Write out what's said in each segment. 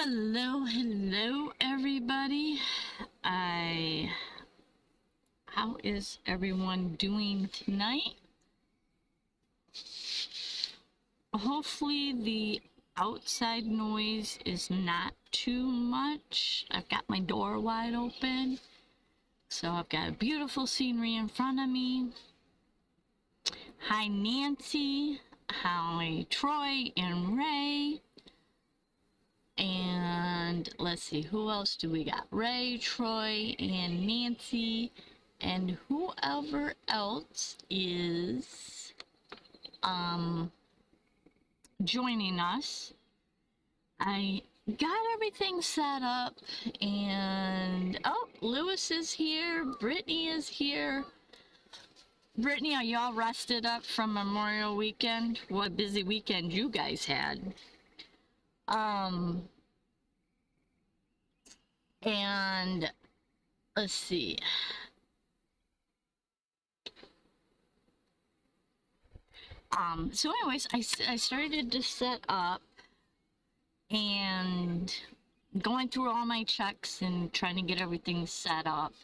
Hello everybody. How is everyone doing tonight? Hopefully the outside noise is not too much. I've got my door wide open, so I've got beautiful scenery in front of me. Hi Nancy, hi Troy and Ray. And let's see, who else do we got? Ray, Troy, and Nancy, and whoever else is joining us. I got everything set up, and oh, Lewis is here, Brittany is here. Brittany, are y'all rested up from Memorial Weekend? What a busy weekend you guys had. And let's see. So anyways, I started to set up and going through all my checks and trying to get everything set up.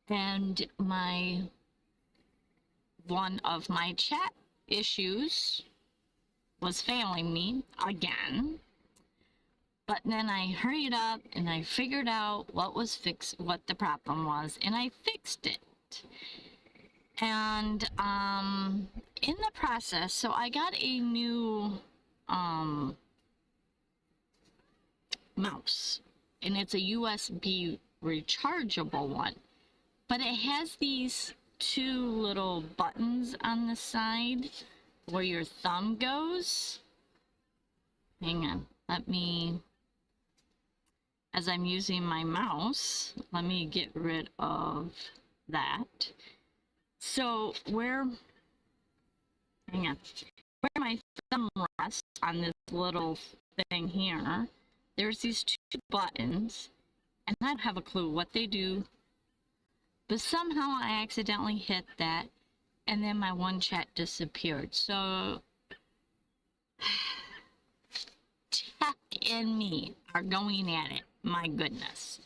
And one of my chat issues was failing me again. But then I hurried up and I figured out what the problem was, and I fixed it. And in the process, so I got a new mouse, and it's a USB rechargeable one, but it has these two little buttons on the side where your thumb goes. Hang on, as I'm using my mouse, let me get rid of that. So where my thumb rests on this little thing here, there's these two buttons, and I don't have a clue what they do, but somehow I accidentally hit that, and then my one chat disappeared. So tech and me are going at it. My goodness,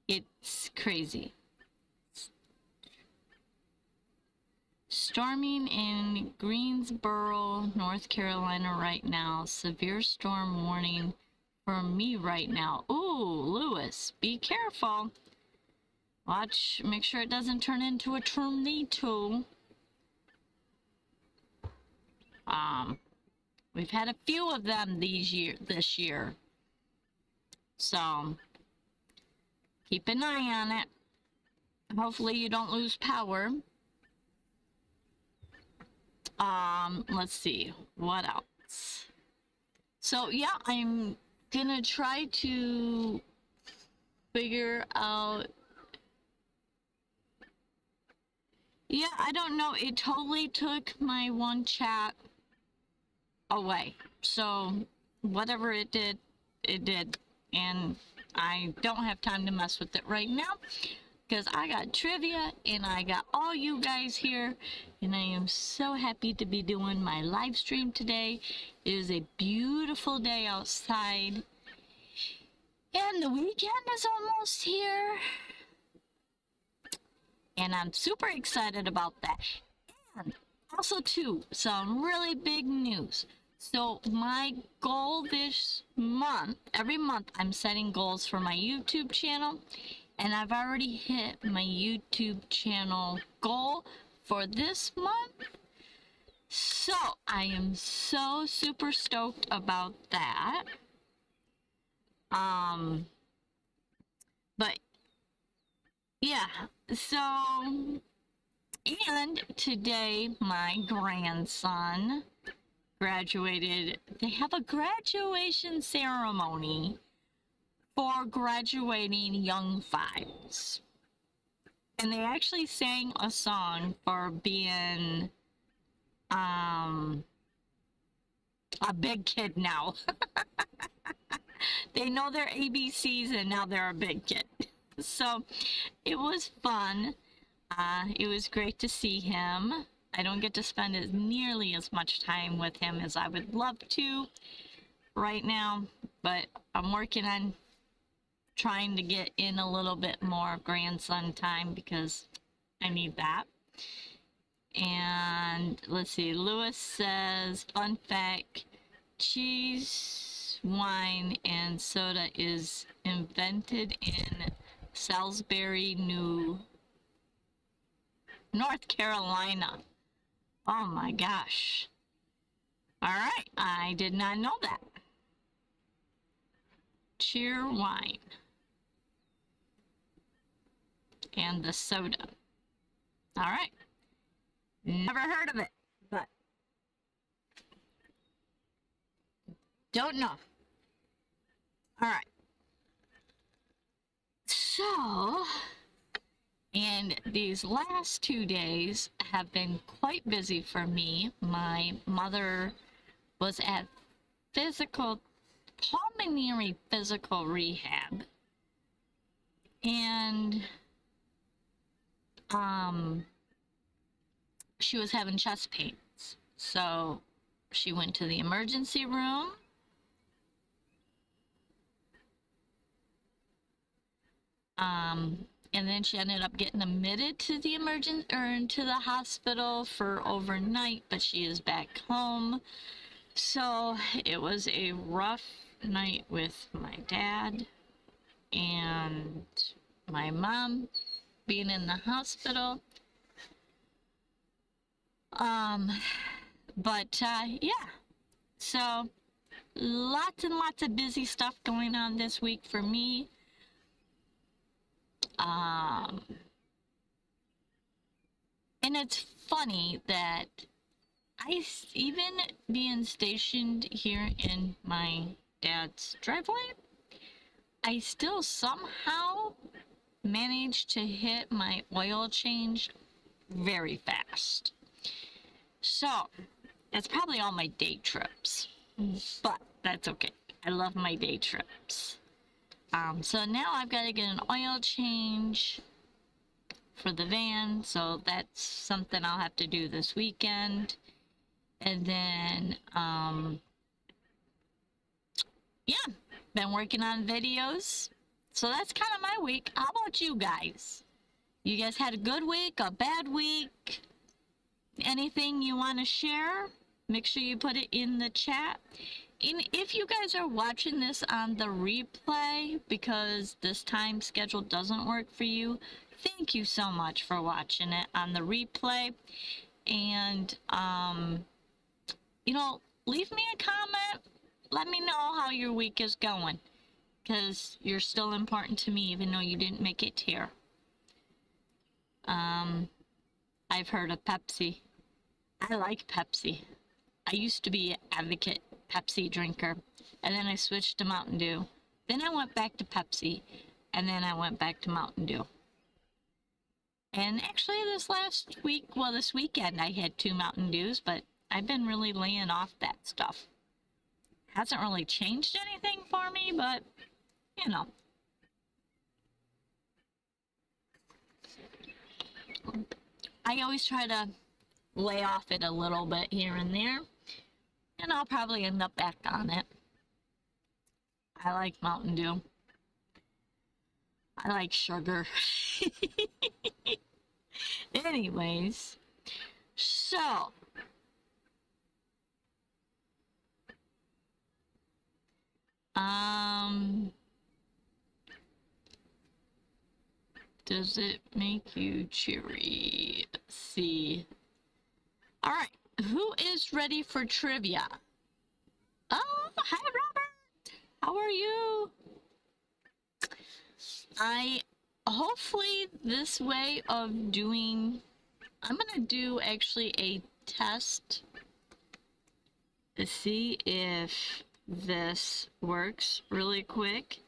it's crazy. Storming in Greensboro, North Carolina right now. Severe storm warning for me right now. Ooh, Lewis, be careful. Watch, make sure it doesn't turn into a tornado. We've had a few of them this year. So, keep an eye on it. Hopefully you don't lose power. Let's see, what else? So, yeah, I'm gonna try to figure out... Yeah, I don't know, it totally took my one chat away. So, whatever it did, it did. And I don't have time to mess with it right now, because I got trivia and I got all you guys here, and I am so happy to be doing my live stream today. It is a beautiful day outside, and the weekend is almost here, and I'm super excited about that. And also too, some really big news. So my goal this month, every month I'm setting goals for my YouTube channel, and I've already hit my YouTube channel goal for this month. So I am so super stoked about that. But yeah, so, and today my grandson graduated. They have a graduation ceremony for graduating young fives, and they actually sang a song for being a big kid now. They know their ABCs, and now they're a big kid. So it was fun. It was great to see him. I don't get to spend nearly as much time with him as I would love to, right now, but I'm working on trying to get in a little bit more grandson time because I need that. And let's see, Lewis says, fun fact, cheese, wine, and soda is invented in Salisbury, North Carolina. Oh my gosh. All right, I did not know that. Cheer wine and the soda. All right. Never heard of it, but don't know. All right. So, and these last 2 days have been quite busy for me. My mother was at pulmonary physical rehab, and she was having chest pains. So she went to the emergency room. And then she ended up getting admitted to the into the hospital for overnight, but she is back home. So it was a rough night with my dad and my mom being in the hospital. Yeah, so lots and lots of busy stuff going on this week for me. And it's funny that even being stationed here in my dad's driveway, I still somehow managed to hit my oil change very fast. So, that's probably all my day trips, but that's okay. I love my day trips. So now I've got to get an oil change for the van, so that's something I'll have to do this weekend. And then, yeah, been working on videos. So that's kind of my week. How about you guys? You guys had a good week, a bad week? Anything you want to share? Make sure you put it in the chat. And if you guys are watching this on the replay because this time schedule doesn't work for you, thank you so much for watching it on the replay. And, you know, leave me a comment. Let me know how your week is going, because you're still important to me even though you didn't make it here. I've heard of Pepsi. I like Pepsi. I used to be an advocate Pepsi drinker, and then I switched to Mountain Dew. Then I went back to Pepsi, and then I went back to Mountain Dew. And actually this weekend I had 2 Mountain Dews, but I've been really laying off that stuff. Hasn't really changed anything for me, but, you know. I always try to lay off it a little bit here and there, and I'll probably end up back on it. I like Mountain Dew. I like sugar. Anyways, so does it make you cheery? Let's see. All right, who is ready for trivia? Oh, hi Robert. How are you? Hopefully this way of doing, I'm gonna do actually a test to see if this works really quick.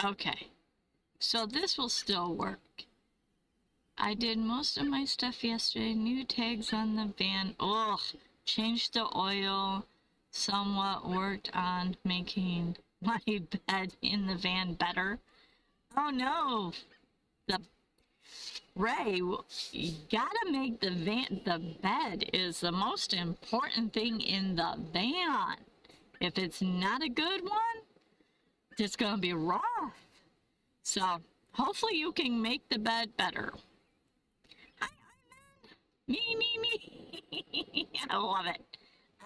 Okay, so this will still work. I did most of my stuff yesterday. New tags on the van. Ugh, changed the oil. Somewhat worked on making my bed in the van better. Oh no! Ray, you gotta make the bed is the most important thing in the van. If it's not a good one, it's gonna be rough. So hopefully you can make the bed better. Me. I love it.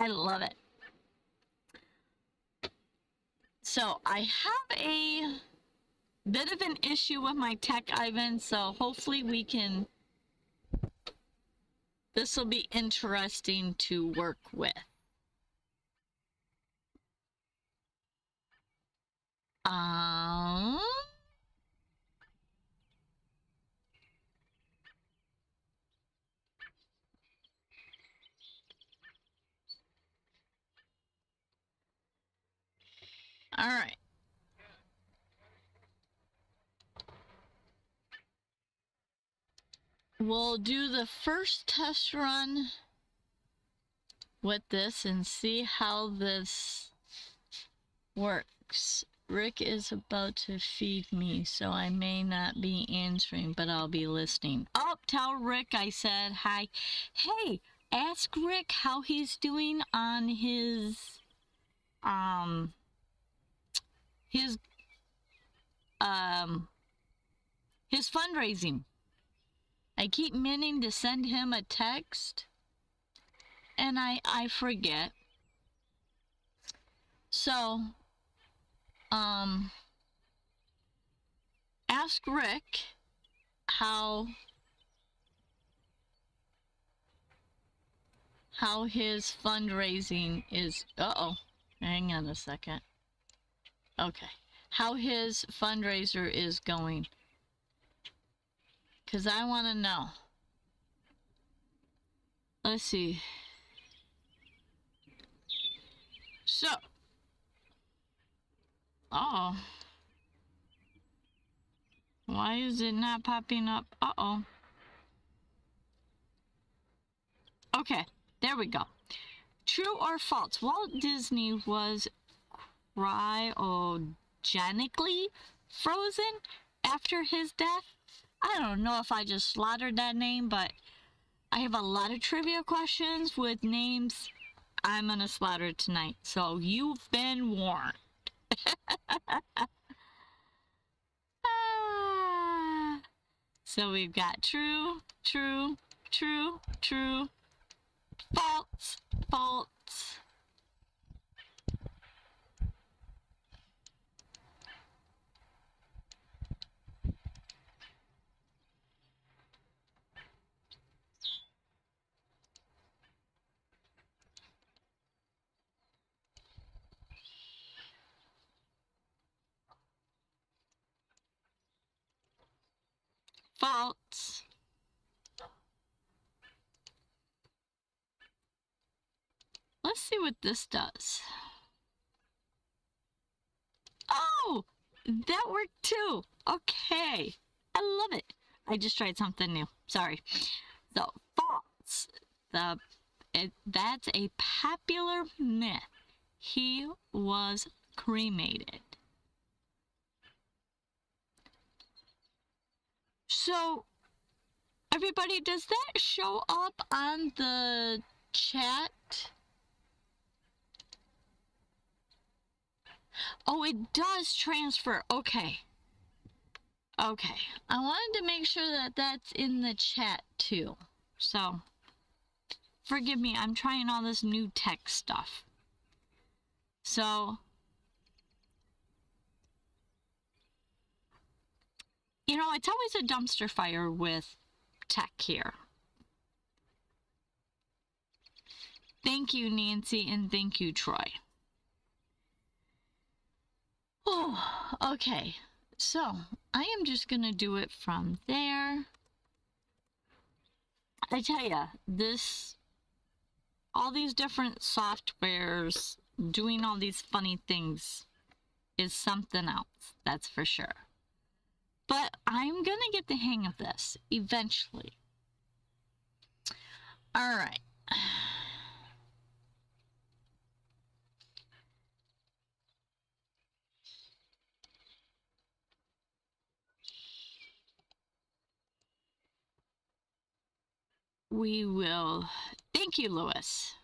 I love it. So I have a bit of an issue with my tech, Ivan, so hopefully we can, this will be interesting to work with. All right. We'll do the first test run with this and see how this works. Rick is about to feed me, so I may not be answering, but I'll be listening. Oh, tell Rick I said hi. Hey, ask Rick how he's doing on his fundraising. I keep meaning to send him a text, and I forget. So, ask Rick how his fundraising is. Uh-oh. Hang on a second. Okay. How his fundraiser is going. Because I want to know. Let's see. So. Uh-oh. Why is it not popping up? Uh-oh. Okay. There we go. True or false? Walt Disney was cryogenically frozen after his death. I don't know if I just slaughtered that name, but I have a lot of trivia questions with names I'm gonna slaughter tonight, so you've been warned. So we've got true, false, false. False. Let's see what this does. Oh, that worked too. Okay. I love it. I just tried something new. Sorry. So, false. That's a popular myth. He was cremated. So, everybody, does that show up on the chat? Oh, it does transfer. Okay. Okay. I wanted to make sure that that's in the chat too. So, forgive me, I'm trying all this new tech stuff. So, you know, it's always a dumpster fire with tech here. Thank you, Nancy, and thank you, Troy. Oh, okay. So, I am just going to do it from there. I tell ya, all these different softwares doing all these funny things is something else, that's for sure. But I'm going to get the hang of this eventually. All right. we will. Thank you, Lewis.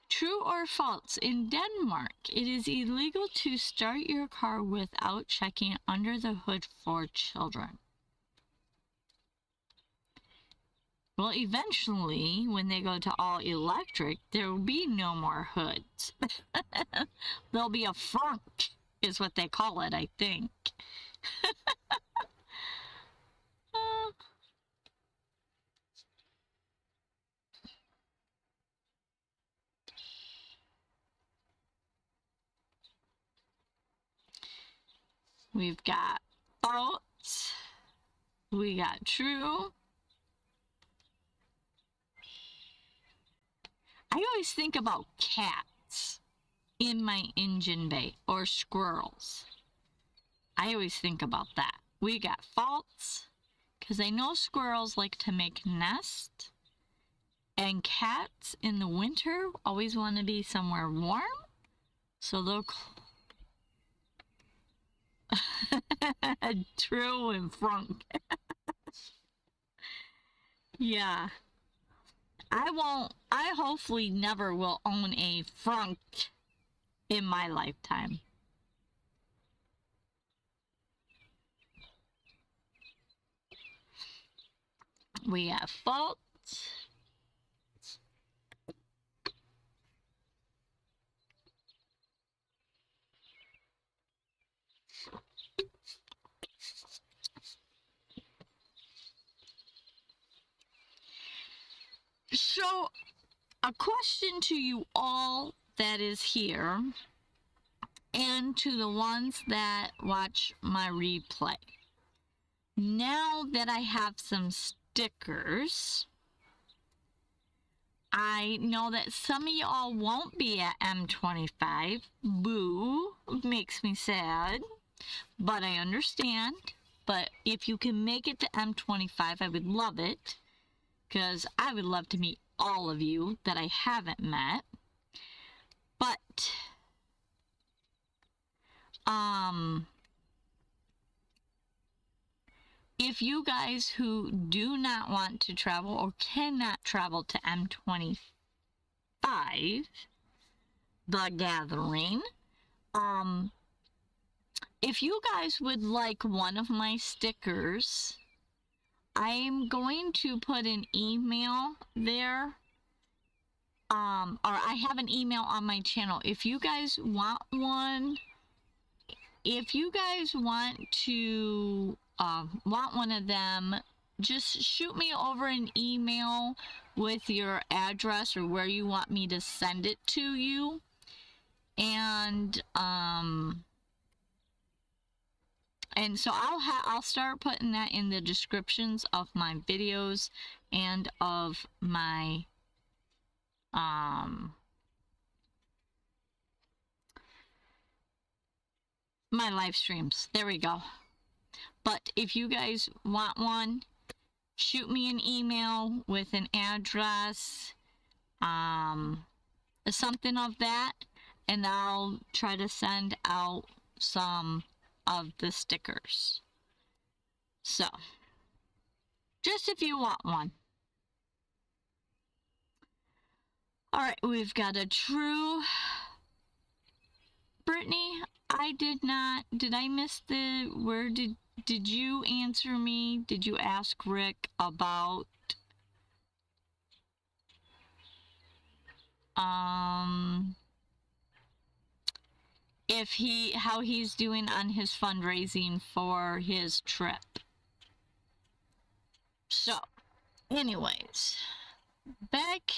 True or false? In Denmark, it is illegal to start your car without checking under the hood for children. Well, eventually, when they go to all electric, there will be no more hoods. There'll be a frunk, is what they call it, I think. We've got false. We got true. I always think about cats in my engine bay or squirrels. I always think about that. We got false, because I know squirrels like to make nests, and cats in the winter always want to be somewhere warm, so they'll true and frunk. Yeah. I hopefully never will own a frunk in my lifetime. We have false. So, a question to you all that is here, and to the ones that watch my replay. Now that I have some stickers, I know that some of y'all won't be at M25. Boo, makes me sad, but I understand. But if you can make it to M25, I would love it, because I would love to meet all of you that I haven't met. But if you guys who do not want to travel or cannot travel to M25, the gathering, if you guys would like one of my stickers, I'm going to put an email there. Or I have an email on my channel. If you guys want one, if you guys want to want one of them, just shoot me over an email with your address or where you want me to send it to you, and so I'll start putting that in the descriptions of my videos and of my my live streams. There we go. But if you guys want one, shoot me an email with an address, something of that, and I'll try to send out some of the stickers. So, just if you want one. Alright, we've got a true. Brittany, did I miss where did you answer me? Did you ask Rick about how he's doing on his fundraising for his trip? So, anyways, back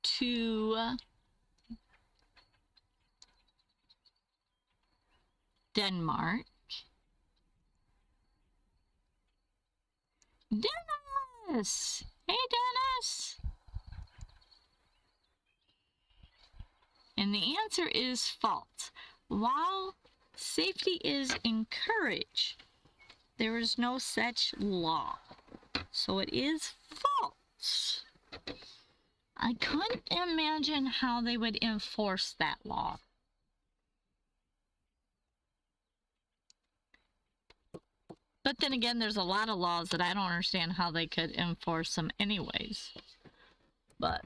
to Denmark. Dennis! Hey, Dennis! And the answer is false. While safety is encouraged, there is no such law. So it is false. false. I couldn't imagine how they would enforce that law. But then again, there's a lot of laws that I don't understand how they could enforce them anyways. But,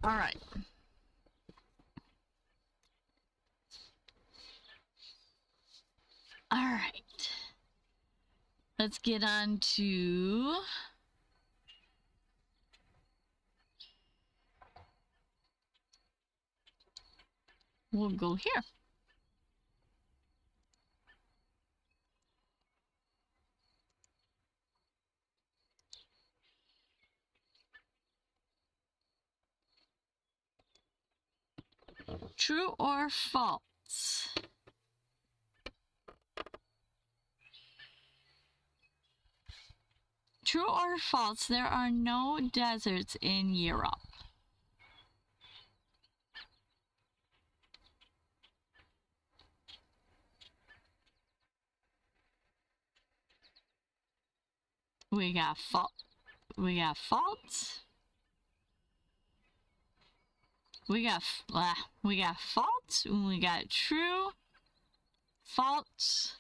all right. All right. Let's get on to... We'll go here. True or false? True or false, there are no deserts in Europe. We got false. We got false. We got false. We got true. False.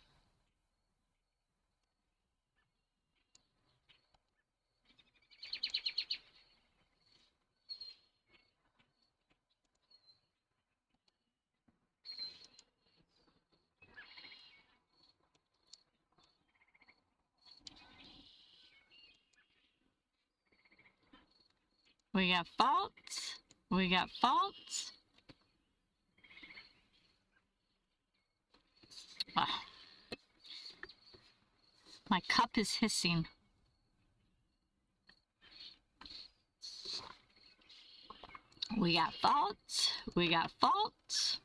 We got false. We got false. Ah. My cup is hissing. We got false. We got false.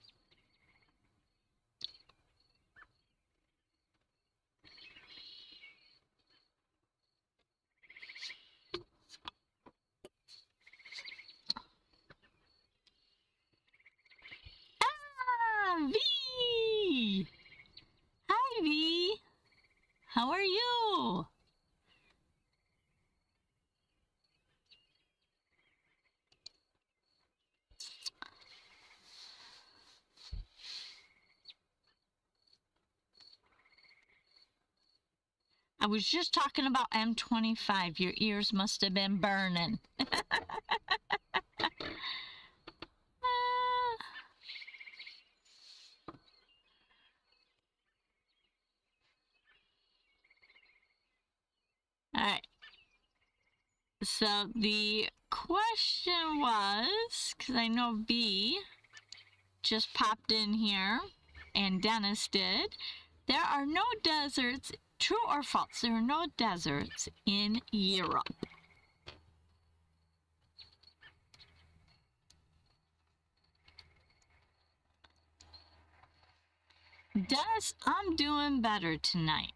V! Hi, V! How are you? I was just talking about M25. Your ears must have been burning. Alright. So the question was, because I know B just popped in here, and Dennis did, there are no deserts, true or false, there are no deserts in Europe. Dennis, I'm doing better tonight.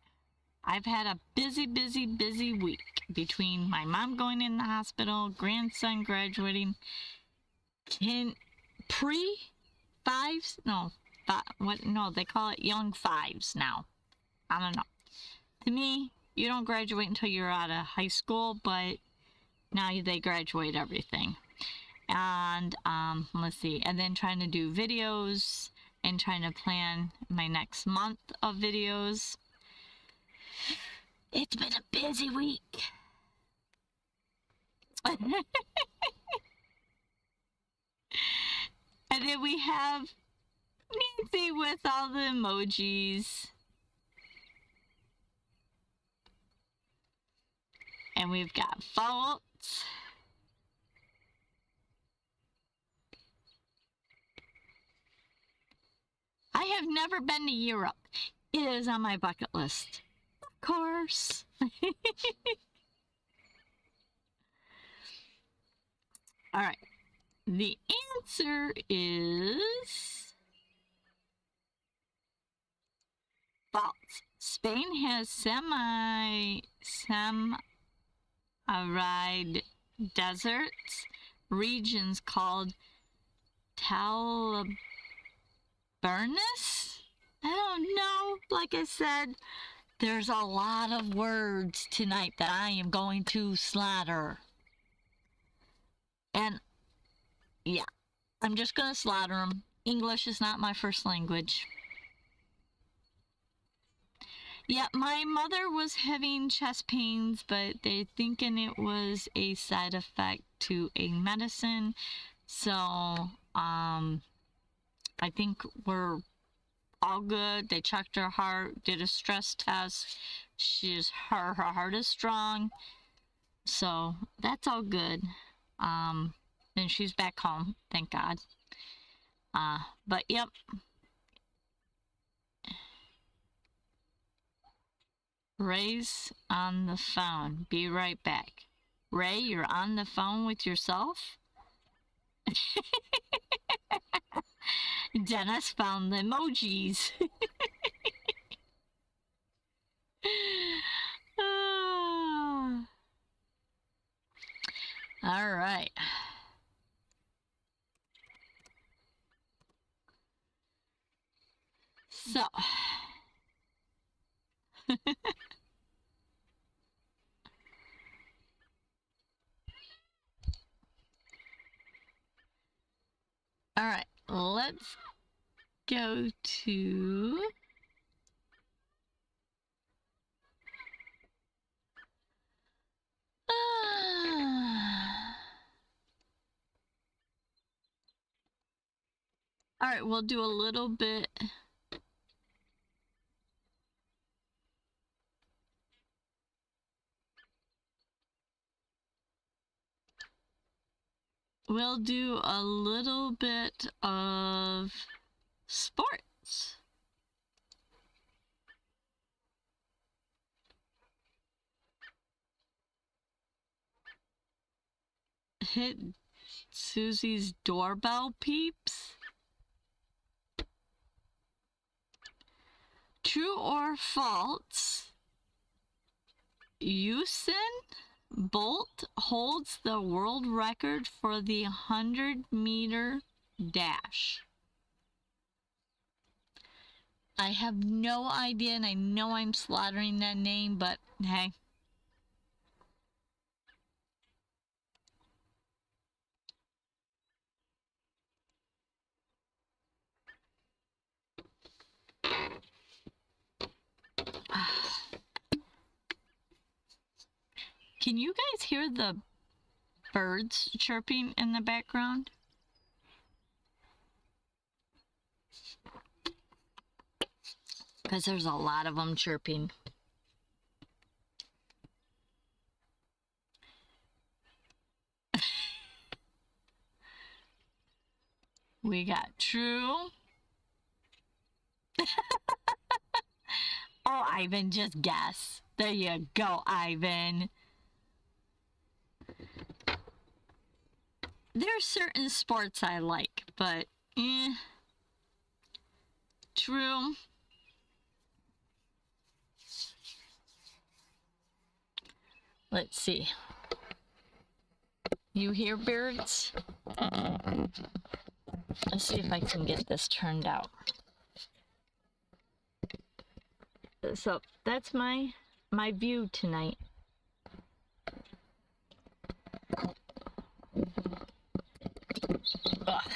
I've had a busy week between my mom going in the hospital, grandson graduating, pre-fives? No, what? No, they call it young fives now. I don't know. To me, you don't graduate until you're out of high school, but now they graduate everything. And let's see, and then trying to do videos and trying to plan my next month of videos. It's been a busy week. And then we have Nancy with all the emojis. And we've got false. I have never been to Europe. It is on my bucket list. Of course. All right. The answer is false. Spain has semi-arid deserts, regions called Taliburnus. I don't know. Like I said, there's a lot of words tonight that I am going to slaughter. And yeah, I'm just gonna slaughter them. English is not my first language. Yeah, my mother was having chest pains, but they're thinking it was a side effect to a medicine. So, I think we're all good. They checked her heart, did a stress test. Her heart is strong. So that's all good. And she's back home, thank God. But yep. Ray's on the phone. Be right back. Ray, you're on the phone with yourself? Dennis found the emojis. All right. So. All right, let's go to all right, we'll do a little bit. We'll do a little bit of sports. Hit Suzy's doorbell, peeps. True or false? Usain Bolt holds the world record for the 100-meter dash. I have no idea, and I know I'm slaughtering that name, but hey. Can you guys hear the birds chirping in the background? Because there's a lot of them chirping. We got True. Oh, Ivan, just guess. There you go, Ivan. There's certain sports I like, but True. Let's see. You hear birds? Let's see if I can get this turned out. So that's my view tonight. Ugh.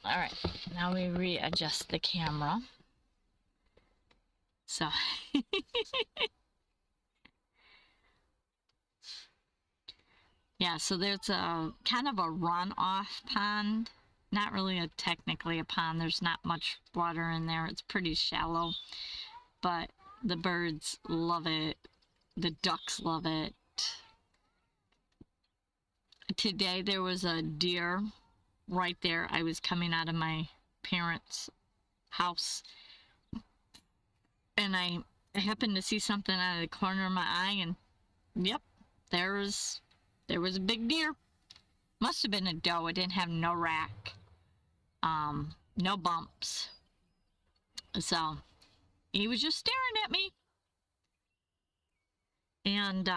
All right, now we readjust the camera. So yeah, so there's a kind of a runoff pond. Not really technically a pond. There's not much water in there. It's pretty shallow, but the birds love it. The ducks love it. Today there was a deer right there. I was coming out of my parents' house, and I happened to see something out of the corner of my eye, and yep, there was a big deer. Must have been a doe. It didn't have no rack, no bumps. So he was just staring at me, and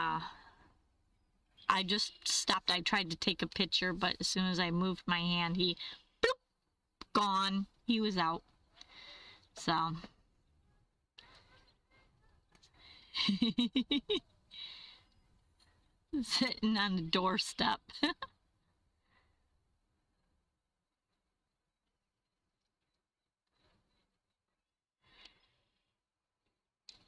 I just stopped. I tried to take a picture, but as soon as I moved my hand, he bloop, gone. He was out. So Sitting on the doorstep.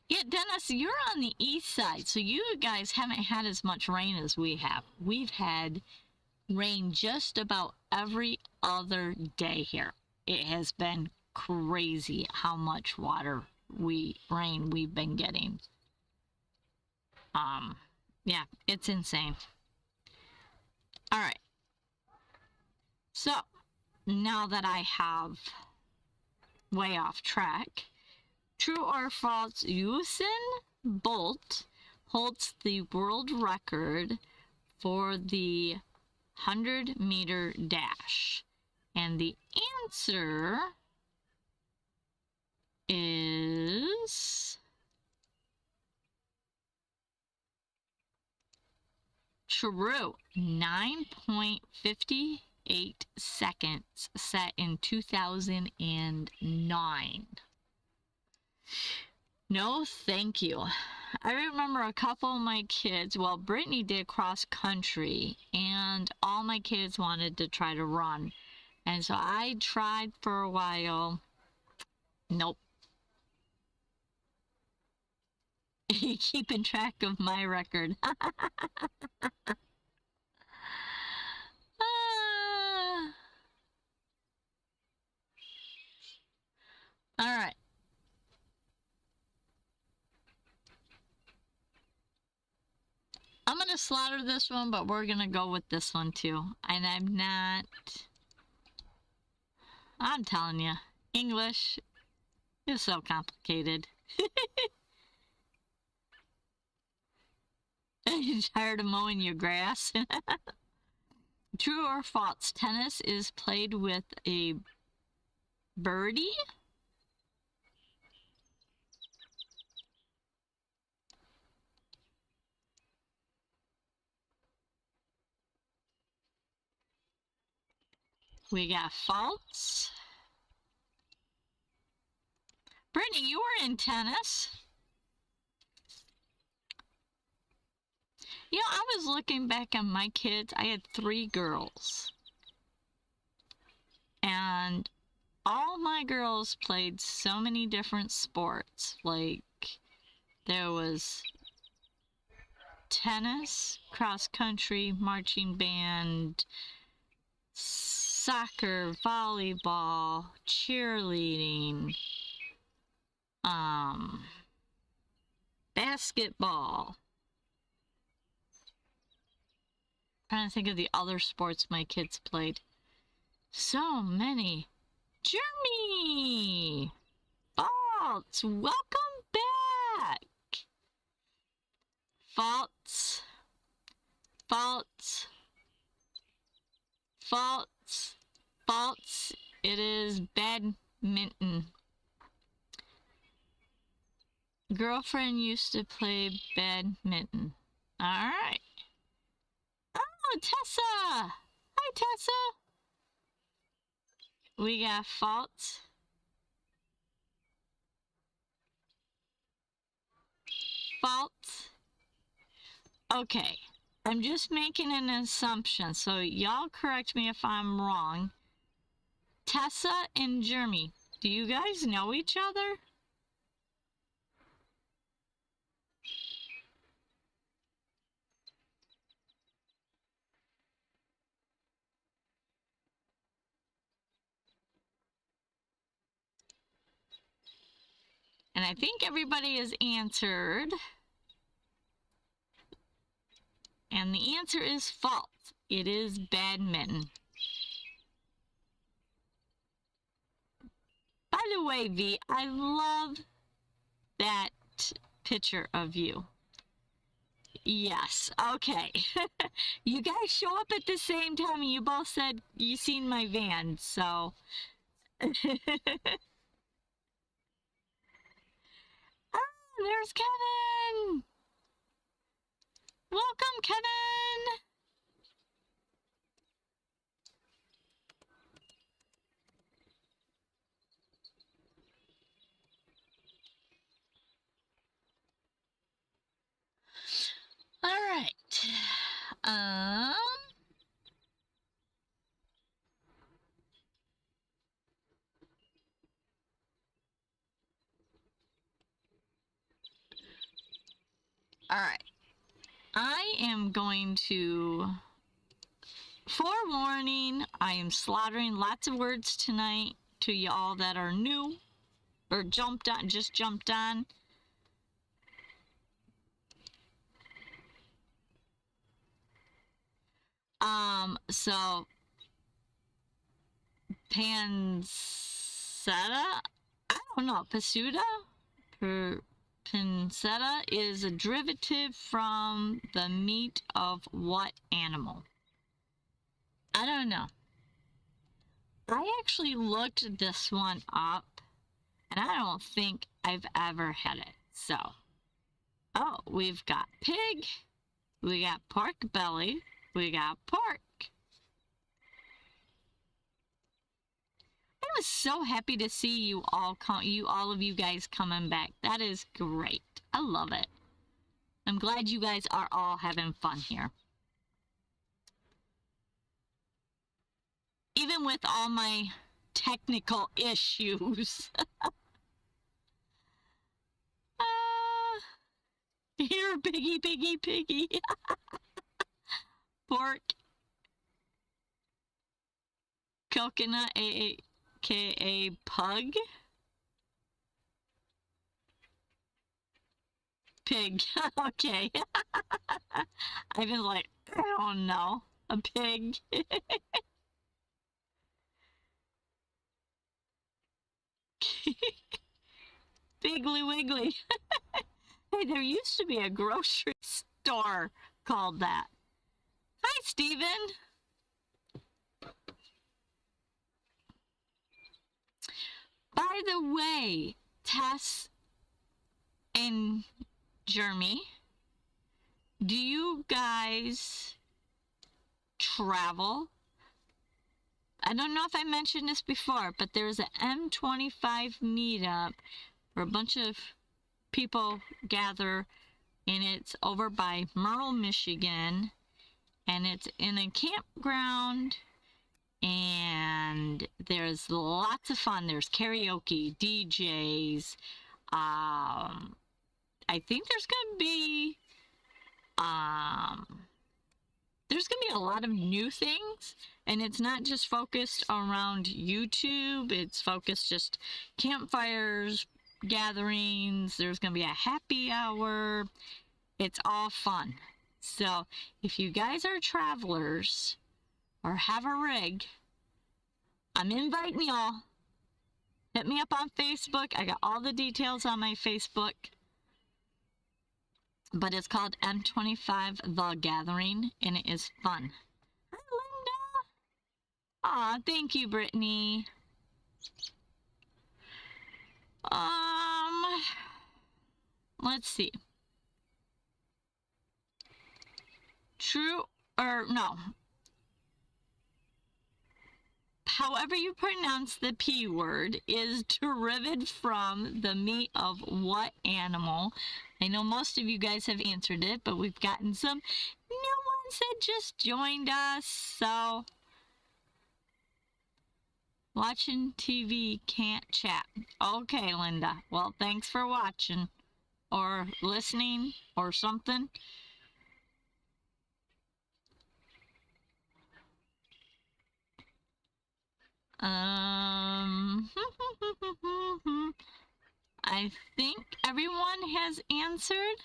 Yeah, Dennis, you're on the east side, so you guys haven't had as much rain as we have. We've had rain just about every other day here. It has been crazy how much rain we've been getting. Yeah, it's insane. All right. So, now that I have way off track, true or false, Usain Bolt holds the world record for the 100-meter dash. And the answer is true. 9.58 seconds, set in 2009. No, thank you. I remember a couple of my kids, well, Brittany did cross country, and all my kids wanted to try to run. And so I tried for a while. Nope. Keeping track of my record. All right. I'm going to slaughter this one, but we're going to go with this one too. And I'm telling you, English is so complicated. You're tired of mowing your grass? True or false, tennis is played with a birdie? We got false. Brittany, you were in tennis. You know, I was looking back on my kids. I had 3 girls. And all my girls played so many different sports. Like, there was tennis, cross country, marching band, soccer, volleyball, cheerleading, basketball. I'm trying to think of the other sports my kids played. So many. Jeremy! False! Welcome back! False. False. False. False. It is badminton. Girlfriend used to play badminton. Alright. Oh, Tessa! Hi, Tessa! We got false. False. Okay. I'm just making an assumption, so y'all correct me if I'm wrong. Tessa and Jeremy, do you guys know each other? And I think everybody has answered. And the answer is false. It is badminton. By the way, V, I love that picture of you. Yes, okay. You guys show up at the same time and you both said you seen my van, so. Oh, there's Kevin! Welcome, Kevin! All right. Alright. I am going to... Forewarning, I am slaughtering lots of words tonight to y'all that are new or just jumped on. So pancetta? I don't know. Pancetta is a derivative from the meat of what animal? I don't know. I actually looked this one up, and I don't think I've ever had it. So, oh, we've got pig, we got pork belly, we got pork. I was so happy to see you all all of you guys coming back. That is great. I love it. I'm glad you guys are all having fun here. Even with all my technical issues. Here, piggy, piggy, piggy. Pork. Coconut, aka pug. Pig. Okay. I've been like, I don't know. A pig. Piggly Wiggly. Hey, there used to be a grocery store called that. Hi, Steven. By the way, Tess and Jeremy, do you guys travel? I don't know if I mentioned this before, but there's an M25 meetup where a bunch of people gather, and it's over by Merle, Michigan, and it's in a campground, and there's lots of fun. There's karaoke, DJs. I think there's gonna be a lot of new things, and it's not just focused around YouTube. It's focused just campfires, gatherings. There's gonna be a happy hour. It's all fun. So if you guys are travelers or have a rig, I'm inviting y'all. Hit me up on Facebook. I got all the details on my Facebook. But it's called M25 The Gathering, and it is fun. Hi, Linda. Aw, thank you, Brittany. Let's see. True or no? However you pronounce the P word is derived from the meat of what animal? I know most of you guys have answered it, but we've gotten some new ones that just joined us, so watching TV can't chat. Okay, Linda. Well, thanks for watching or listening or something. I think everyone has answered,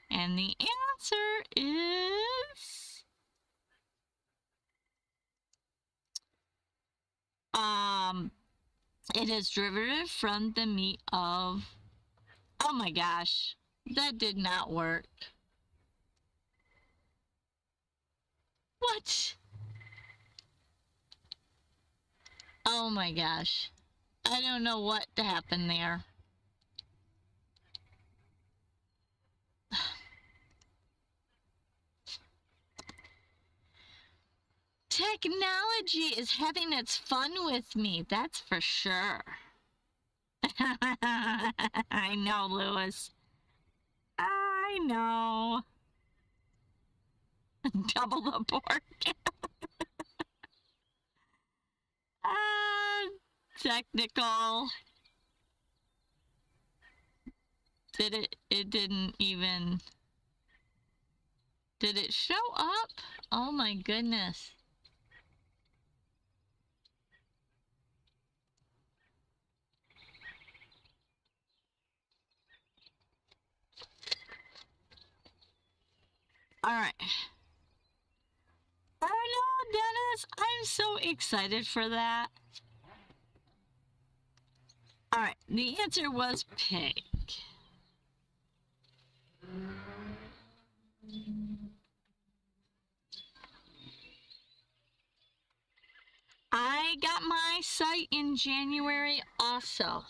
and the answer is it is derivative from the meat of, oh my gosh, that did not work. What? Oh my gosh. I don't know what happened there. Technology is having its fun with me, that's for sure. I know, Lewis. I know. Double the pork. Technical. It didn't even Did it show up? Oh my goodness. All right. Oh no, Dennis, I'm so excited for that. All right, the answer was pig. I got my site in January also.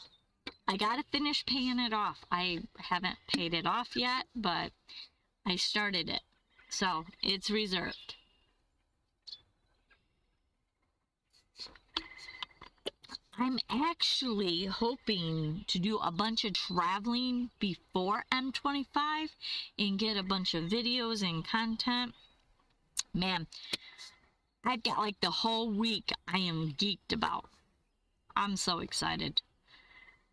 I gotta finish paying it off. I haven't paid it off yet, but I started it. So it's reserved. I'm actually hoping to do a bunch of traveling before M25 and get a bunch of videos and content. Man, I've got like the whole week I am geeked about. I'm so excited.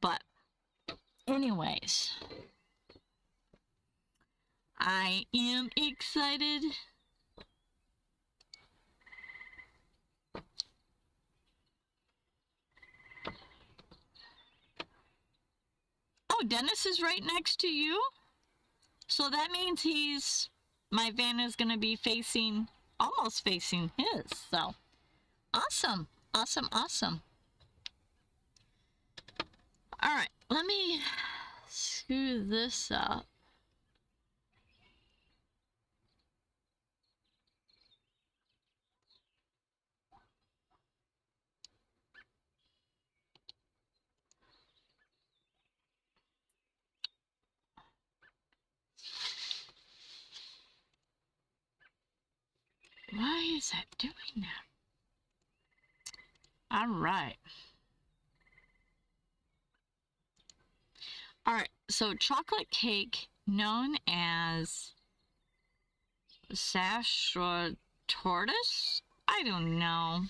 But anyways, I am excited. Oh, Dennis is right next to you. So that means my van is going to be facing, almost facing his. So awesome, awesome, awesome. All right, let me screw this up. Why is that doing that? All right. All right, so chocolate cake, known as sash or tortoise, I don't know,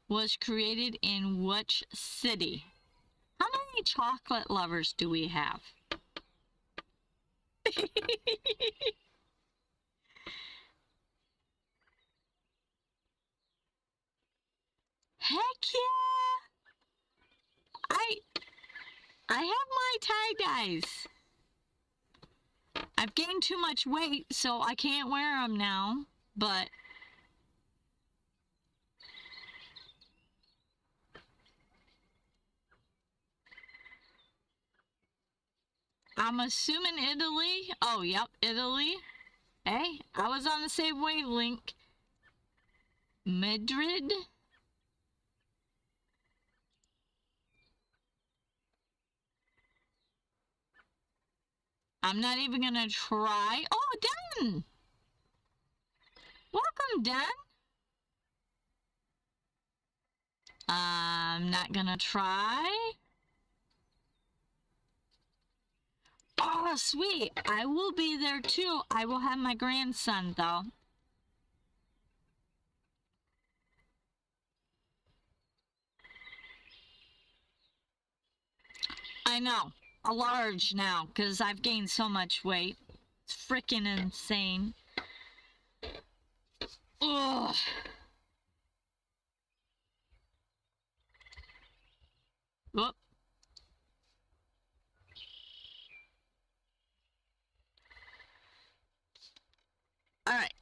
was created in which city? How many chocolate lovers do we have? Heck yeah! I have my tie-dyes. I've gained too much weight, so I can't wear them now, but I'm assuming Italy. Oh, yep, Italy. Hey, I was on the same wavelength. Madrid. I'm not even gonna try. Oh, Dan! Welcome, Dan. I'm not gonna try. Oh, sweet. I will be there too. I will have my grandson, though. I know. A large now, because I've gained so much weight. It's freaking insane. Ugh. Whoop. All right.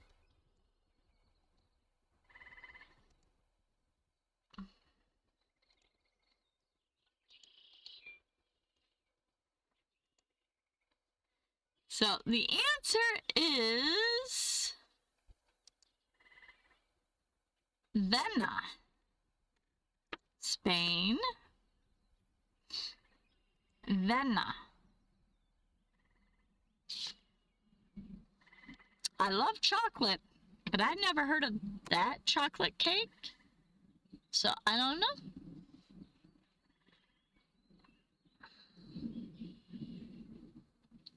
So the answer is Vienna, Spain. Vienna. I love chocolate, but I've never heard of that chocolate cake. So I don't know.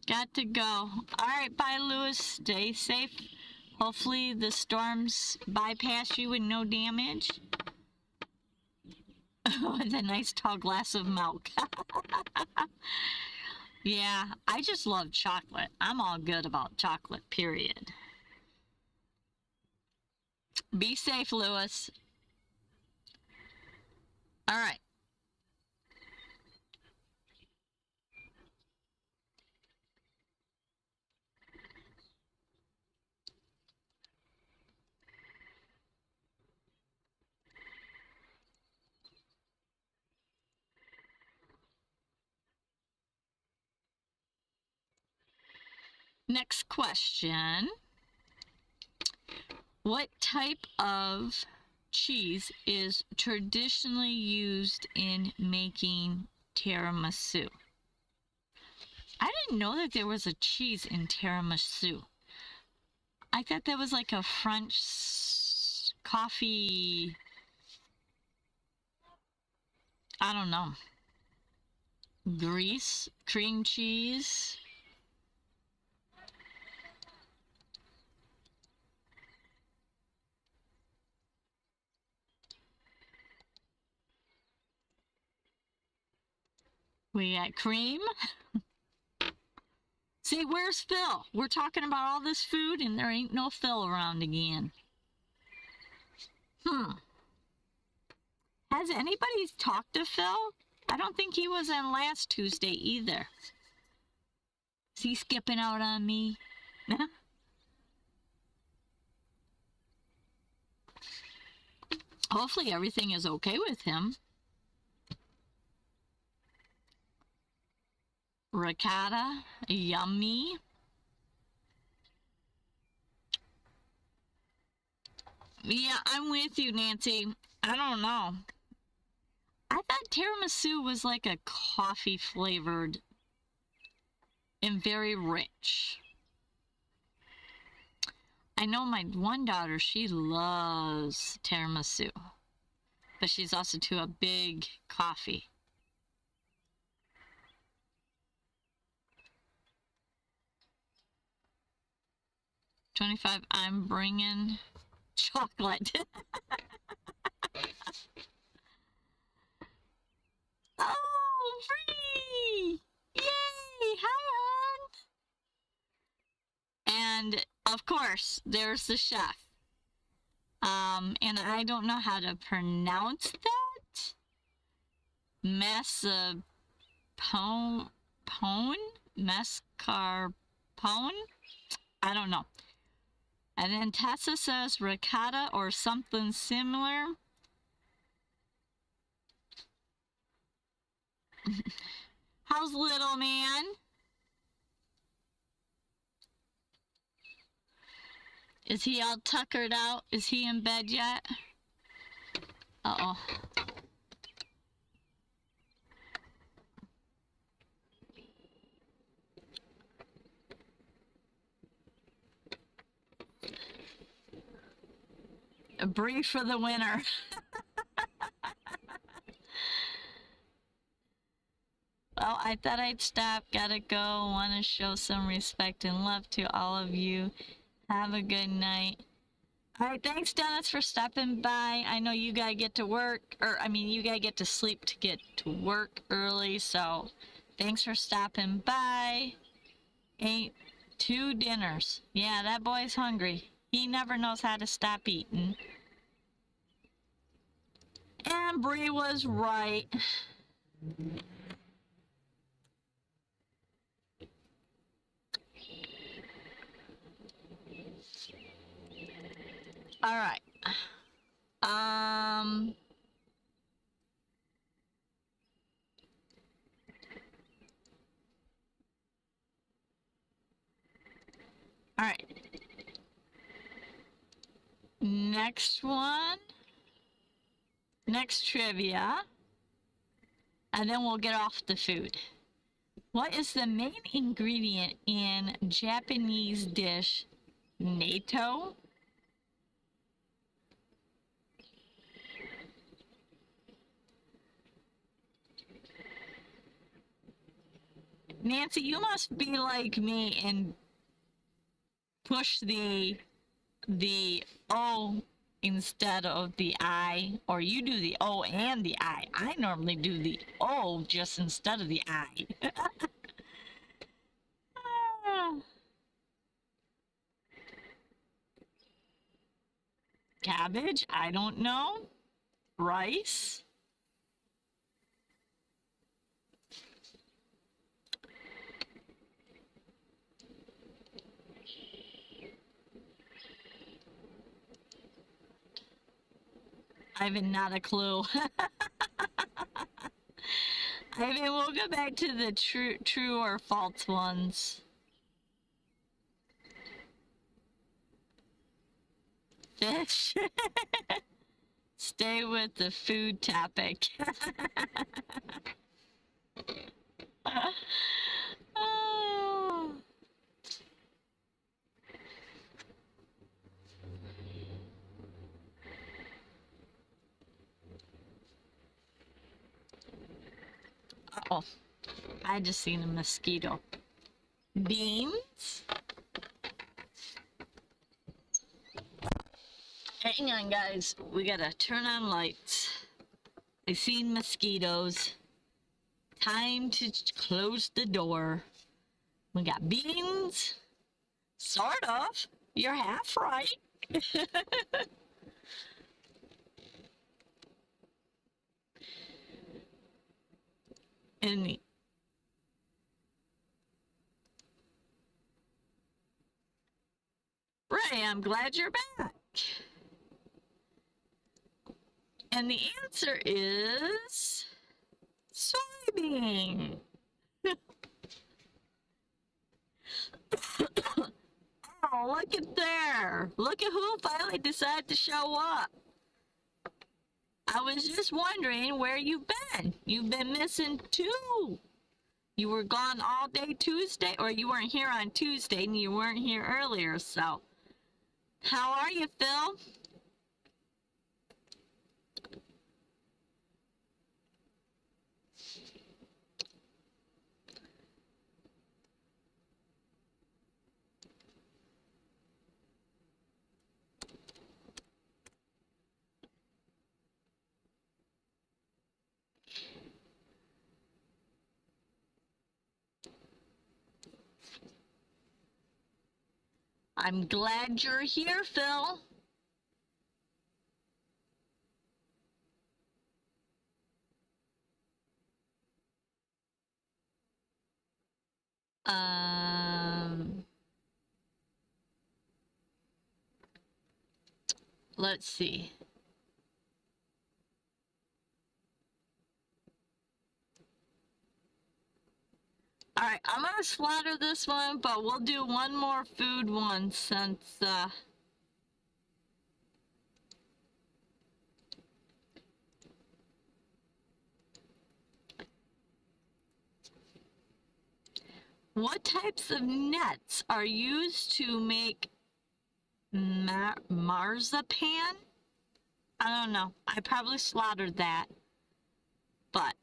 Got to go. All right, bye, Lewis. Stay safe. Hopefully the storms bypass you with no damage. With a nice tall glass of milk. Yeah, I just love chocolate. I'm all good about chocolate, period. Be safe, Lewis. All right. Next question. What type of cheese is traditionally used in making tiramisu? I didn't know that there was a cheese in tiramisu. I thought that was like a French coffee. I don't know. Grease, cream cheese. We got cream. See, where's Phil? We're talking about all this food and there ain't no Phil around again. Has anybody talked to Phil? I don't think he was in last Tuesday either. Is he skipping out on me? Hopefully everything is okay with him. Ricotta, yummy. Yeah, I'm with you, Nancy. I don't know. I thought tiramisu was like a coffee flavored and very rich. I know my one daughter, she loves tiramisu, but she's also to a big coffee. $25, I'm bringing chocolate. Oh, free! Yay! Hi, hon! And of course, there's the chef. And I don't know how to pronounce that. Mascarpone? Mascarpone? I don't know. And then Tessa says ricotta or something similar. How's little man? Is he all tuckered out? Is he in bed yet? Uh-oh. A brief for the winner. Well, I thought I'd stop. Gotta go. Want to show some respect and love to all of you. Have a good night. All right, thanks, Dennis, for stopping by. I know you gotta get to work, you gotta get to sleep to get to work early, so thanks for stopping by. Ate 2 dinners. Yeah, that boy's hungry. He never knows how to stop eating. And Bree was right. All right. All right. Next one. Next trivia. And then we'll get off the food. What is the main ingredient in Japanese dish natto? Nancy, you must be like me and push the O instead of the I, or you do the O and the I. I normally do the O just instead of the I. cabbage, I don't know, rice. I have not a clue. I mean, we'll go back to the true or false ones. Fish. Stay with the food topic. Oh. Uh-oh. I just seen a mosquito. Beans. Hang on, guys. We gotta turn on lights. I seen mosquitoes. Time to close the door. We got beans. Sort of. You're half right. And Ray, I'm glad you're back. And the answer is soybean. Oh, look at there. Look at who finally decided to show up. I was just wondering where you've been. You've been missing too. You were gone all day Tuesday, or you weren't here on Tuesday and you weren't here earlier, so. How are you, Phil? I'm glad you're here, Phil. Let's see. All right, I'm gonna slaughter this one, but we'll do one more food one since, what types of nuts are used to make marzipan? I don't know. I probably slaughtered that, but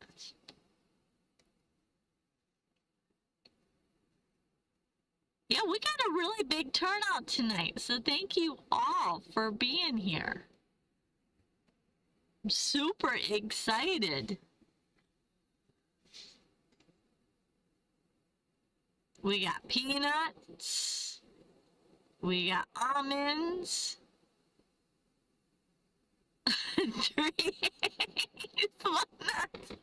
yeah, we got a really big turnout tonight, so thank you all for being here. I'm super excited. We got peanuts. We got almonds. 3 nuts.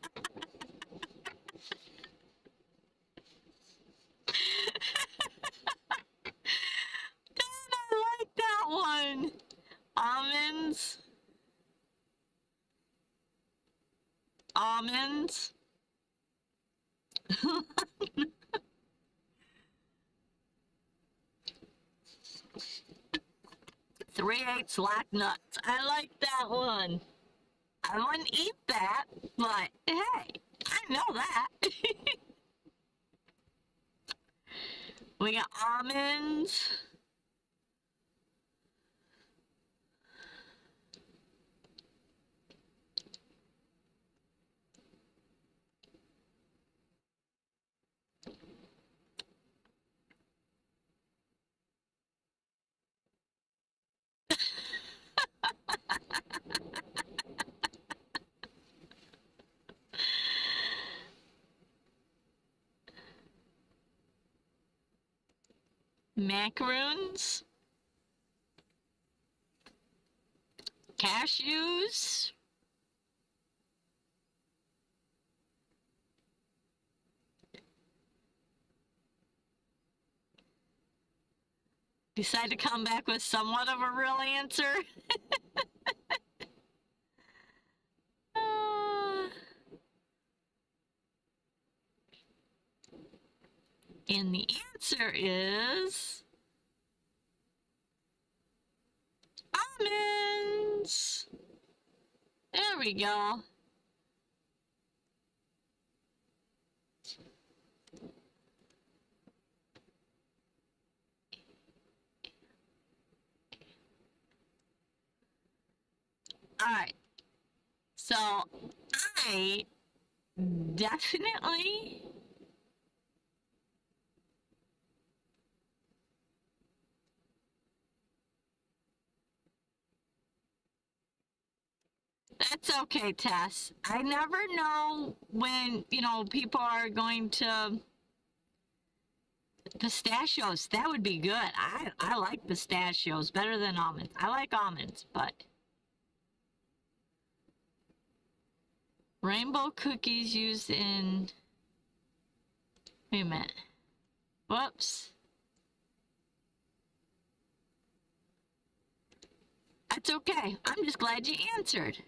I like that one. Almonds. Almonds. 3/8 black nuts. I like that one. I wouldn't eat that, but hey, I know that. We got almonds. Macaroons. cashews, decide to come back with somewhat of a real answer. And the answer is almonds. There we go. All right. So I definitely that's okay, Tess. I never know when, people are going to pistachios. That would be good. I like pistachios better than almonds. I like almonds, but rainbow cookies used in, wait a minute. Whoops. That's okay. I'm just glad you answered.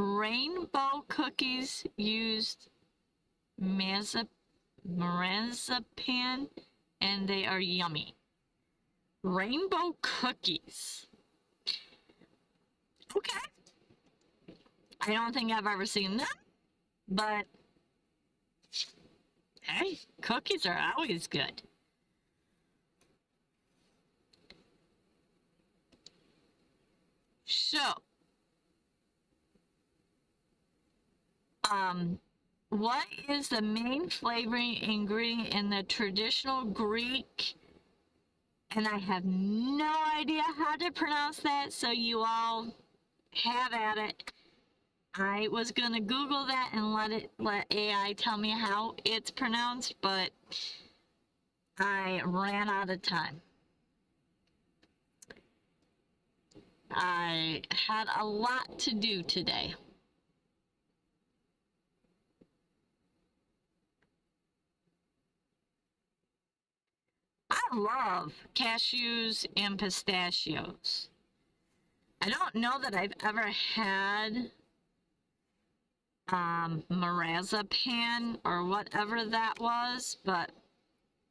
Rainbow cookies used marzipan, and they are yummy. Rainbow cookies. Okay. I don't think I've ever seen them, but hey, cookies are always good. So, what is the main flavoring ingredient in the traditional Greek? And I have no idea how to pronounce that, so you all have at it. I was gonna Google that and let AI tell me how it's pronounced, but I ran out of time. I had a lot to do today. I love cashews and pistachios. I don't know that I've ever had marzipan or whatever that was, but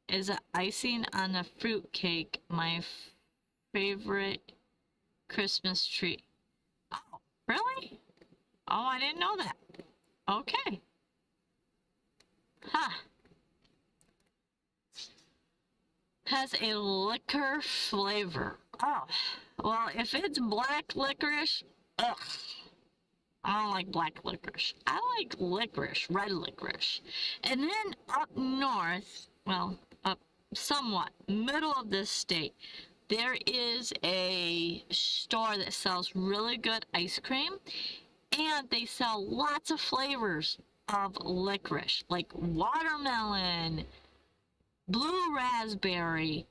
is it icing on a fruit cake my favorite Christmas tree? Oh, really? Oh, I didn't know that. Okay. Huh. Has a liquor flavor. Oh, well, if it's black licorice, ugh. I don't like black licorice. I like licorice, red licorice. And then up north, well, up somewhat middle of this state, there is a store that sells really good ice cream, and they sell lots of flavors of licorice, like watermelon, blue raspberry.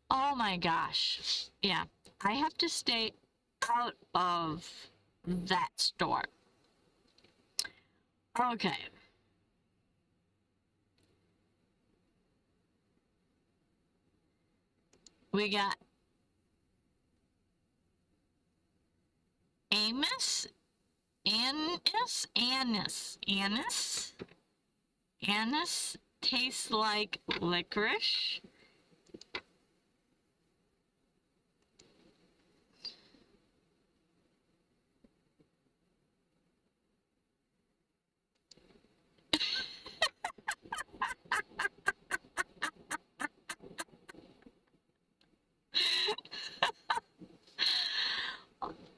Oh my gosh. Yeah, I have to stay out of that store. Okay. We got Amos, Anise tastes like licorice.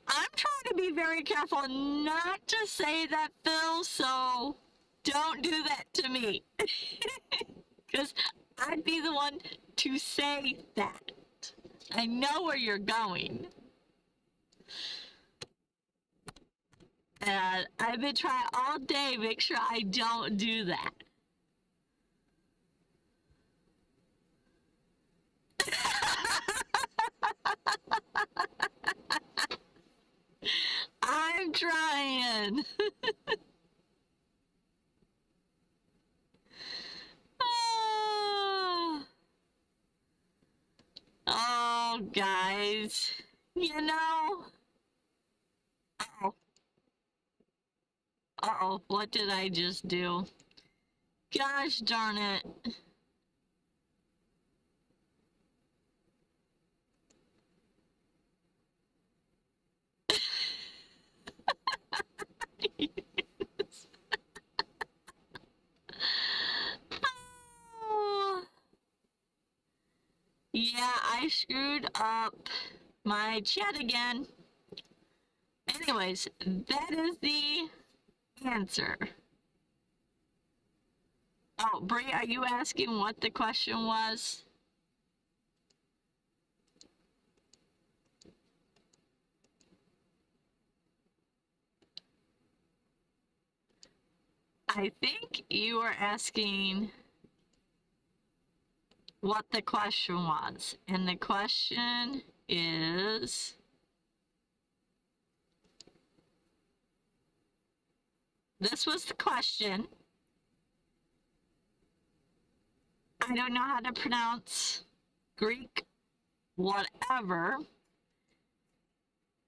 I'm trying to be very careful not to say that, Phil, so don't do that to me. Because I'd be the one to say that. I know where you're going. And I've been trying all day to make sure I don't do that. trying. Ah. Oh, guys. You know. Uh-oh. Uh-oh. What did I just do? Gosh darn it. Oh. Yeah, I screwed up my chat again. Anyways, that is the answer. Oh, Brie, are you asking what the question was? I think you were asking what the question was. And the question is, this was the question. I don't know how to pronounce Greek, whatever.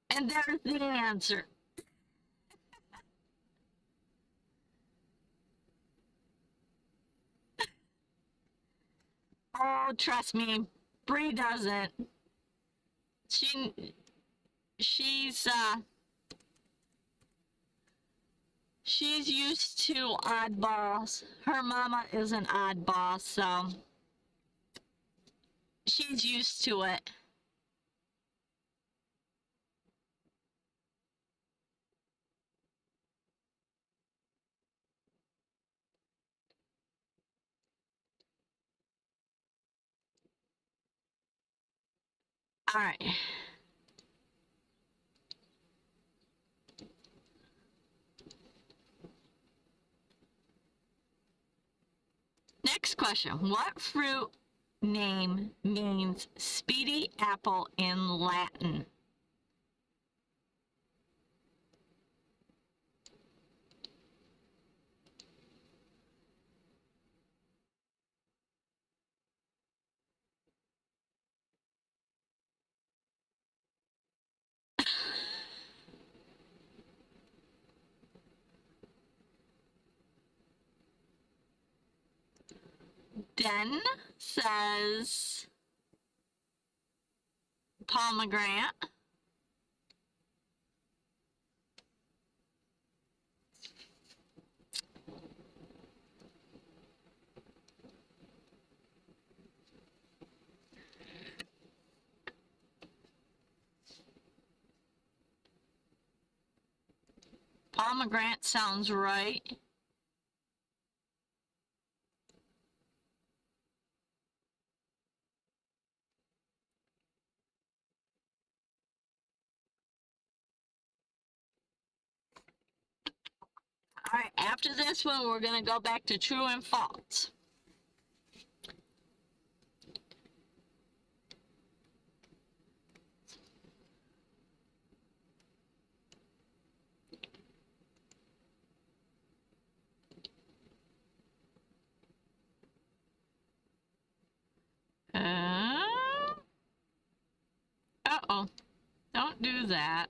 And there's the answer. Oh, trust me, Brie doesn't. She's she's used to oddballs. Her mama is an oddball, so she's used to it. All right. Next question. What fruit name means speedy apple in Latin? Den says pomegranate. Pomegranate sounds right. All right, after this one, we're going to go back to true and false. Uh-oh. Don't do that.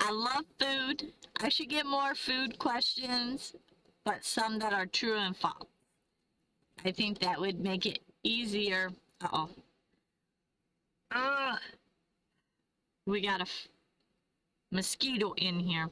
I love food. I should get more food questions, but some that are true and false. I think that would make it easier. Uh-oh. Ugh. We got a mosquito in here.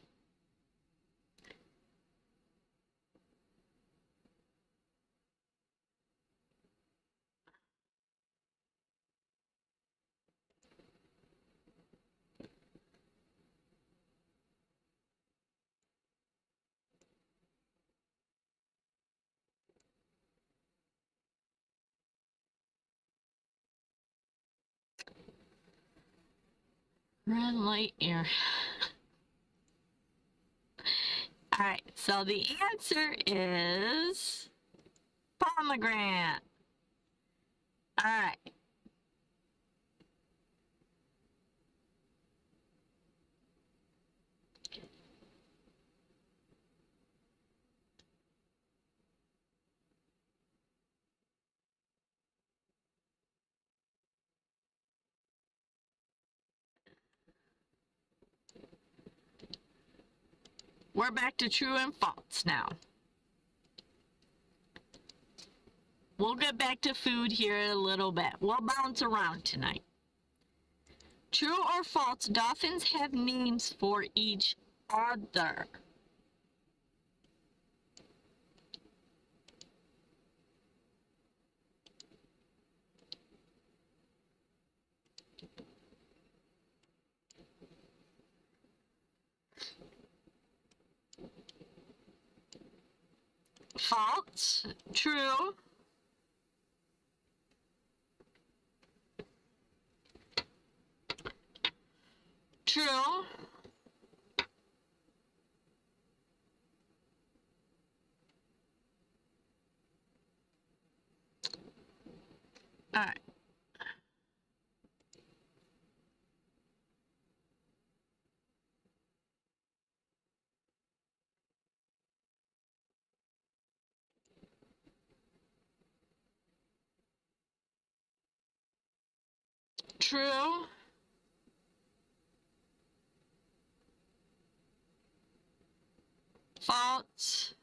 Red light here. All right, so the answer is Pomegranate. All right. We're back to true and false now. We'll get back to food here in a little bit. We'll bounce around tonight. True or false, dolphins have names for each other. False. True. True. All right. True. False.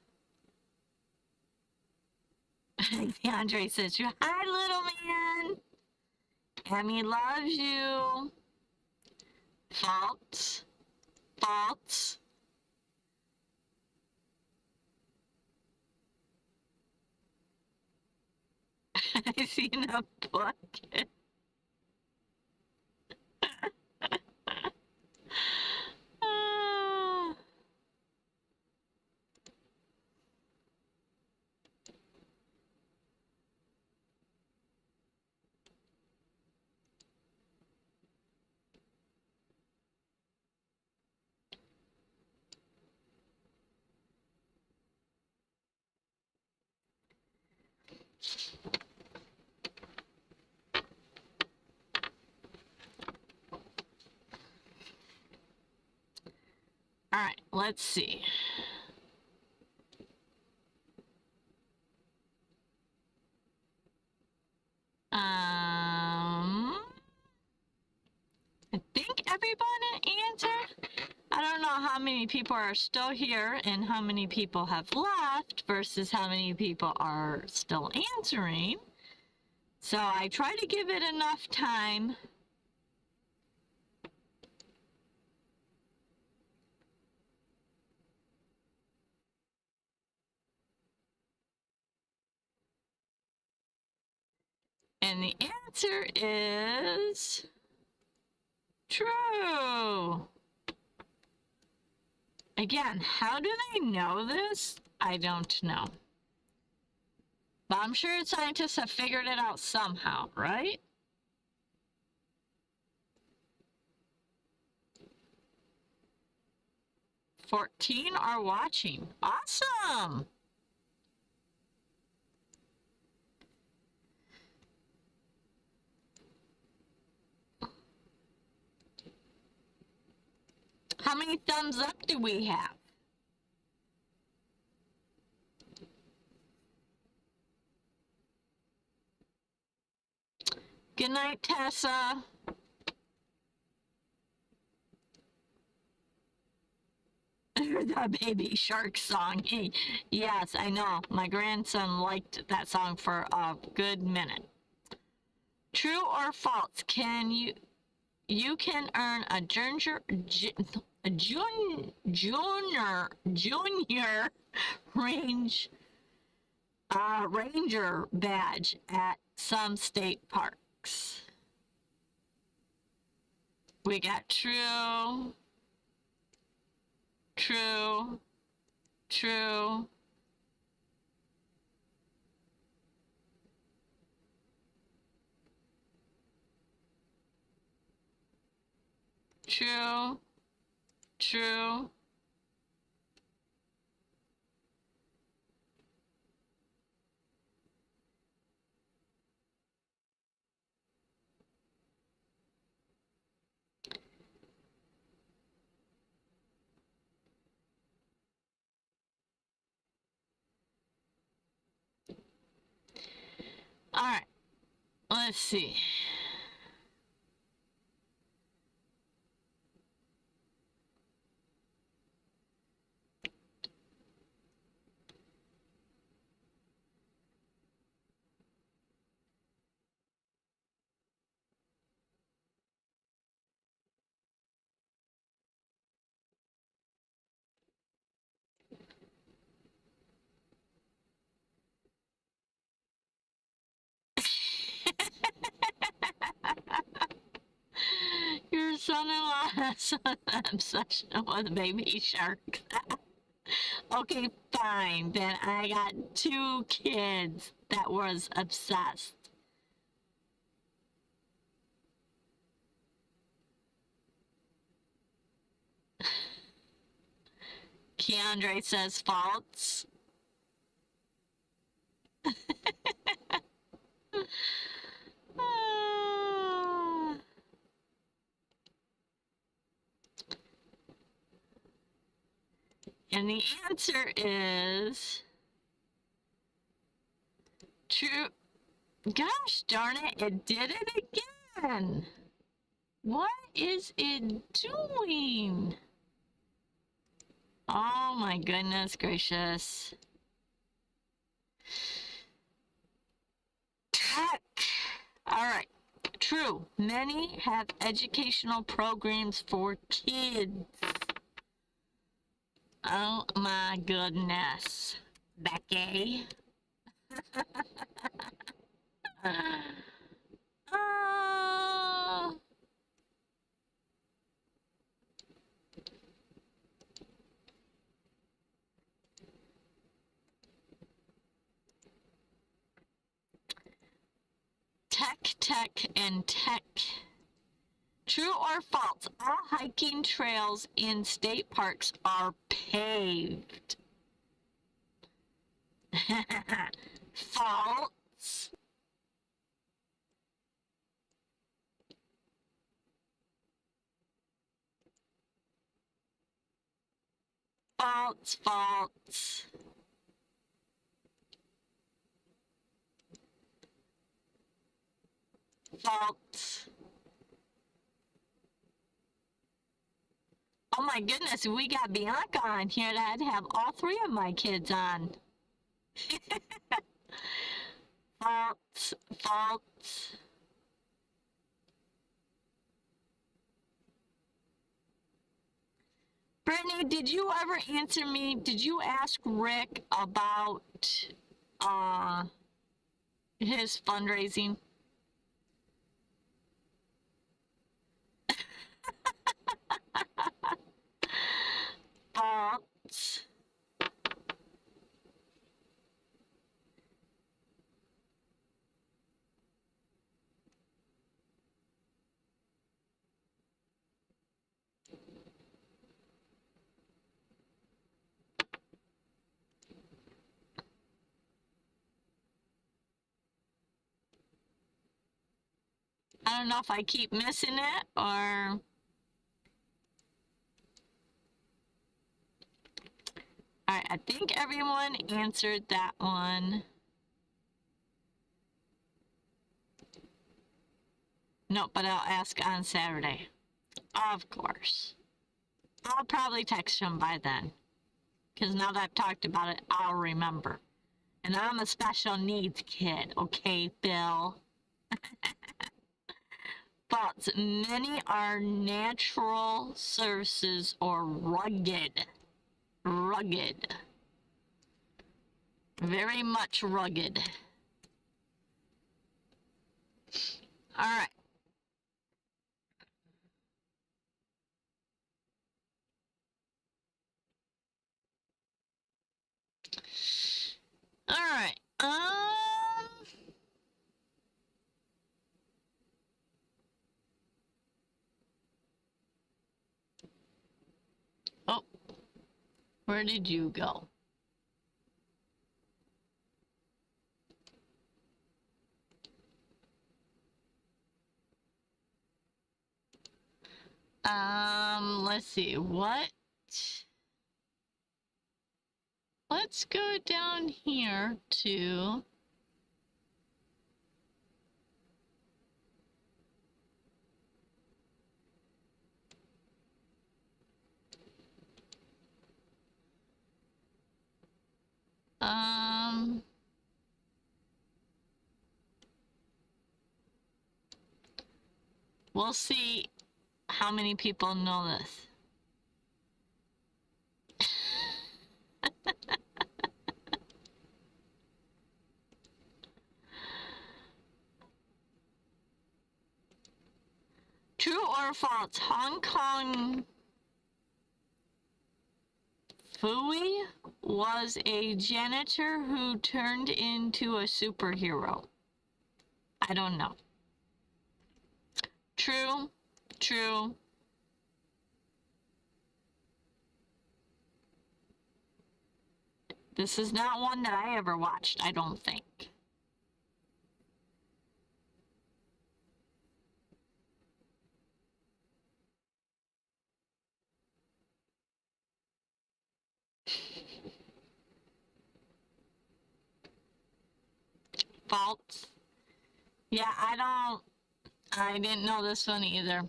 DeAndre says, hi, little man. Emmy loves you. False. False. I seen a bucket. Ah. All right, let's see. I think everybody answered. I don't know how many people are still here and how many people have left versus how many people are still answering. So I try to give it enough time. And the answer is true. Again, how do they know this? I don't know. But I'm sure scientists have figured it out somehow, right? "14 are watching." Awesome! How many thumbs up do we have? Good night, Tessa. The Baby Shark song. Hey, yes, I know. My grandson liked that song for a good minute. True or false? You can earn a junior ranger badge at some state parks. We got true, true, true, true, true, Alright, let's see. Your son-in-law has an obsession with baby sharks. Okay, fine. Then I got 2 kids that was obsessed. Keandre says false. And the answer is true. Gosh darn it, it did it again. What is it doing? Oh my goodness gracious. Heck. All right. True. Many have educational programs for kids. Oh my goodness. Becky. Oh. Tech, and tech. True or false? All hiking trails in state parks are paved. False. False, false. False. Oh my goodness, we got Bianca on here that have all 3 of my kids on. False, false. Brittany, did you ever answer me? Did you ask Rick about his fundraising? False. I don't know if I keep missing it or... Alright, I think everyone answered that one. No, but I'll ask on Saturday. Of course. I'll probably text him by then. Because now that I've talked about it, I'll remember. And I'm a special needs kid, okay, Bill? But many are natural services or rugged. Rugged. Very much rugged. Alright. Alright. Oh. Where did you go? Let's see. What? Let's go down here to We'll see how many people know this. True or false? Hong Kong Fui was a janitor who turned into a superhero. I don't know. True, true. This is not one that I ever watched, I don't think. False. Yeah, I didn't know this one either.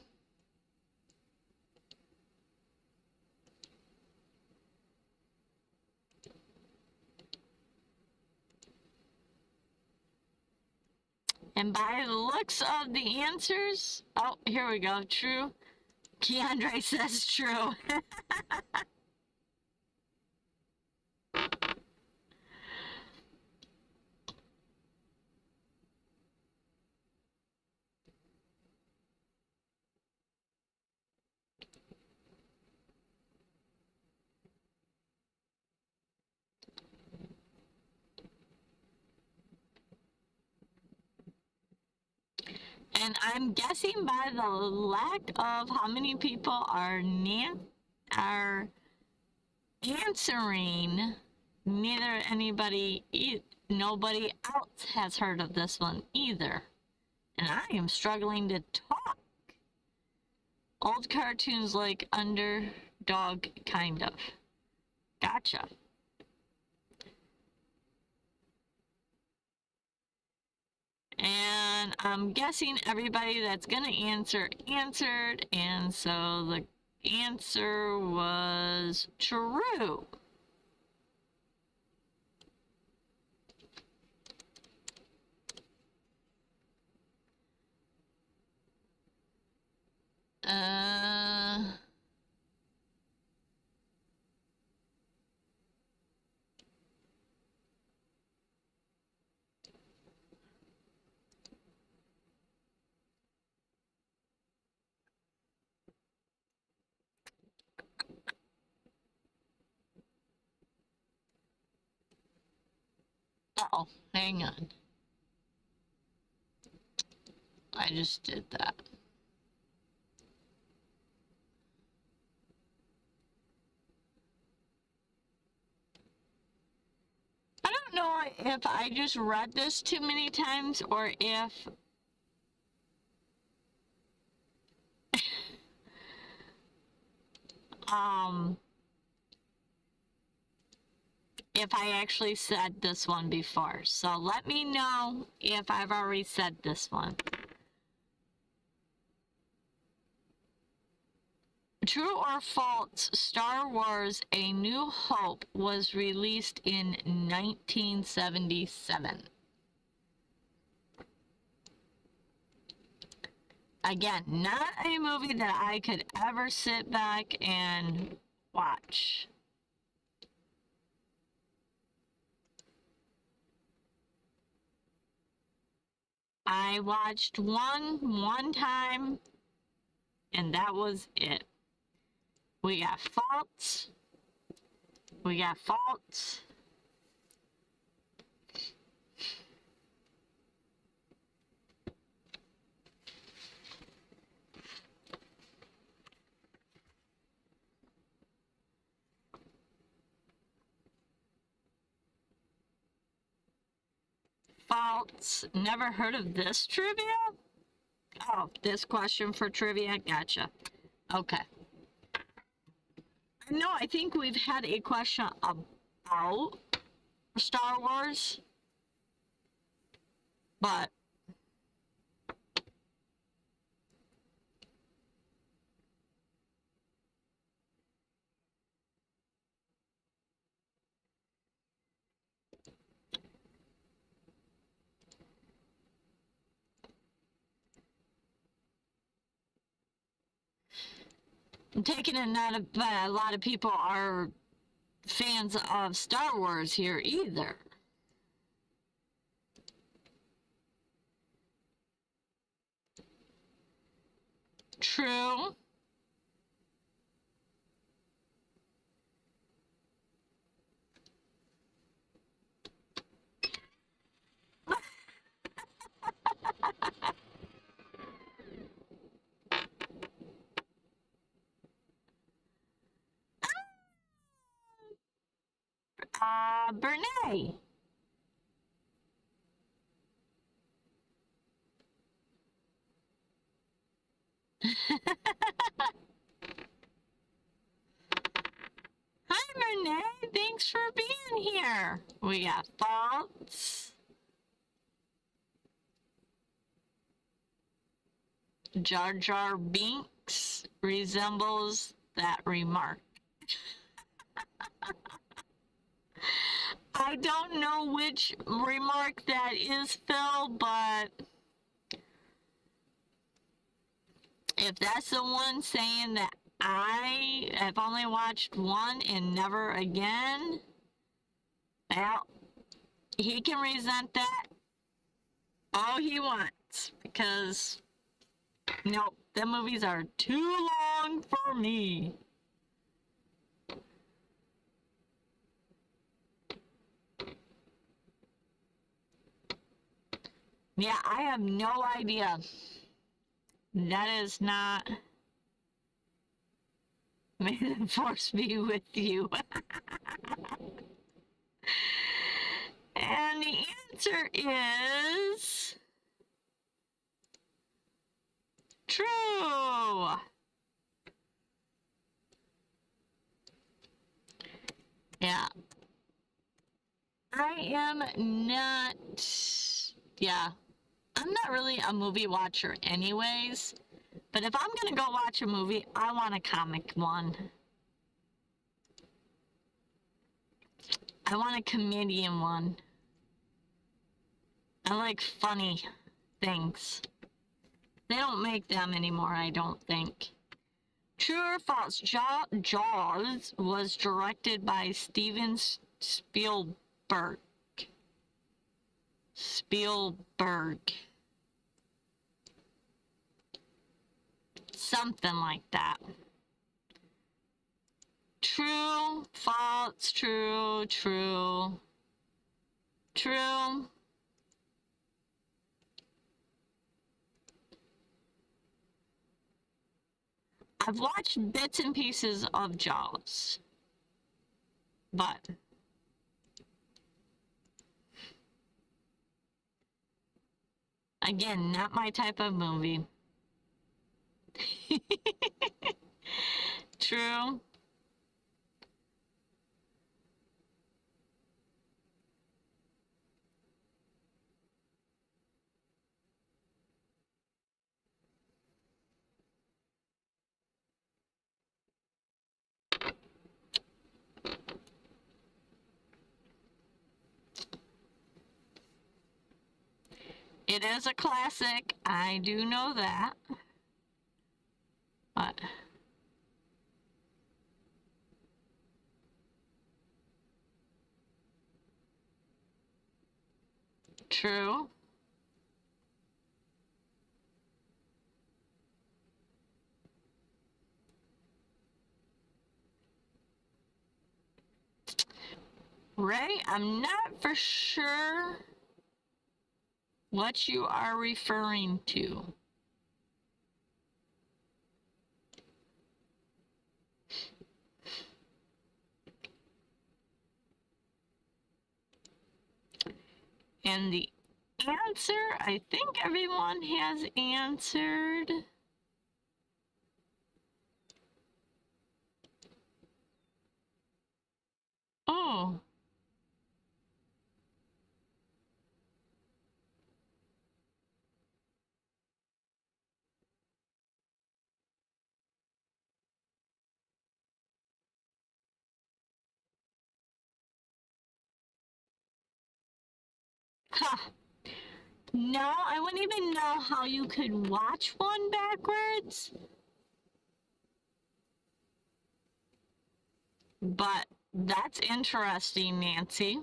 And by the looks of the answers, oh, here we go. True. Keandre says true. And I'm guessing by the lack of how many people are answering, nobody else has heard of this one either. And I am struggling to talk. Old cartoons like Underdog, kind of. Gotcha. And I'm guessing everybody that's gonna answer answered, and so the answer was true. Uh-oh, hang on. I just did that. I don't know if I just read this too many times or if I actually said this one before. So let me know if I've already said this one. True or false, Star Wars A New Hope was released in 1977. Again, not a movie that I could ever sit back and watch. I watched one time, and that was it. We got false. We got false. False. Never heard of this trivia? Oh, this question for trivia? Gotcha. Okay. No, I think we've had a question about Star Wars, but I'm taking it not a lot of people are fans of Star Wars here either. True. Bernay. Hi, Bernay. Thanks for being here. We got faults. Jar Jar Binks resembles that remark. I don't know which remark that is, Phil, but if that's the one saying that I have only watched one and never again, well, he can resent that all he wants because, nope, the movies are too long for me. Yeah, I have no idea. That is not. May the force be with you. And the answer is true. Yeah. I am not. Yeah. I'm not really a movie watcher, anyways. But if I'm gonna go watch a movie, I want a comic one. I want a comedian one. I like funny things. They don't make them anymore, I don't think. True or false? Jaws was directed by Steven Spielberg. Something like that. True, false, true, true, true. I've watched bits and pieces of Jaws, but again, not my type of movie. True. It is a classic. I do know that. But true. Ray, I'm not for sure what you are referring to. And the answer, I think everyone has answered. Oh. Huh. No, I wouldn't even know how you could watch one backwards. But that's interesting, Nancy.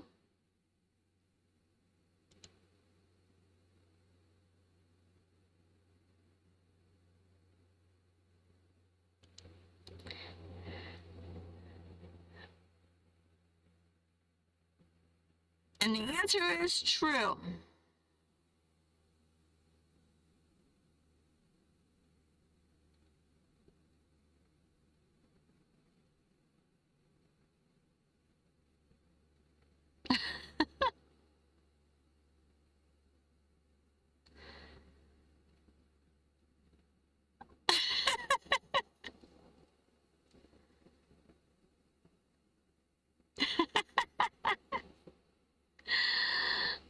And the answer is true.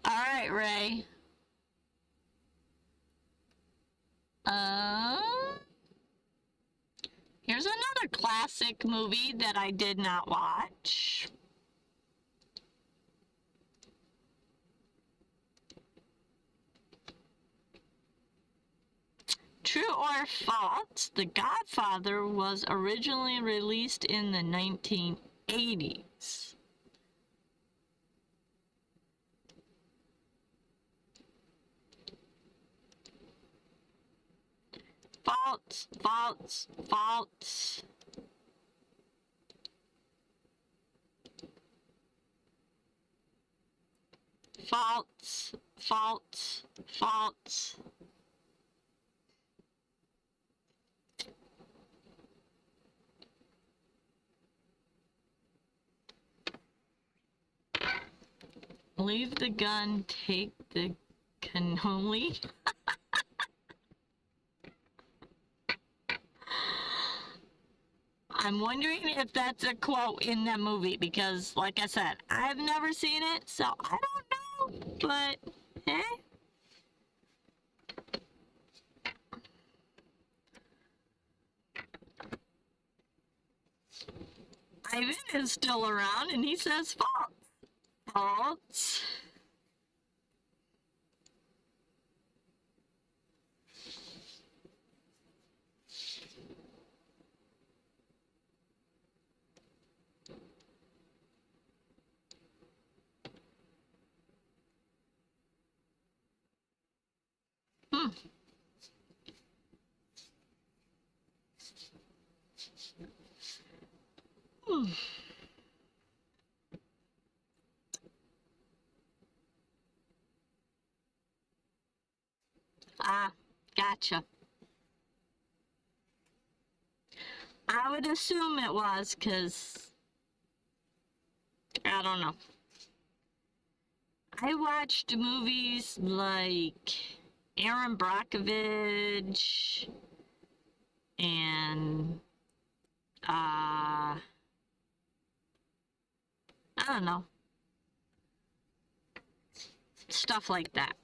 All right, Ray. Uh, Here's another classic movie that I did not watch. True or false, The Godfather was originally released in the 1980s. False, false, false. False, false, false. Leave the gun, take the cannoli. I'm wondering if that's a quote in the movie because, like I said, I've never seen it, so I don't know. But, hey. Ivan is still around and he says false. False. Hmm. Hmm. Ah, gotcha. I would assume it was because I don't know. I watched movies like Aaron Brockovich and I don't know, stuff like that.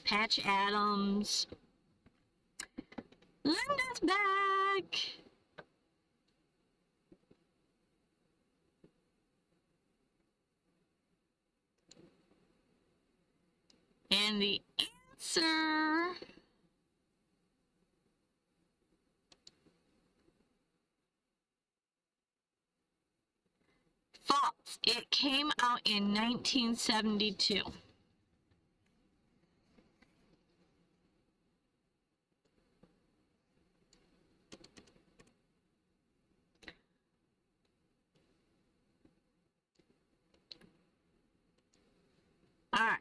Patch Adams. Linda's back. And the answer false. It came out in 1972. Alright.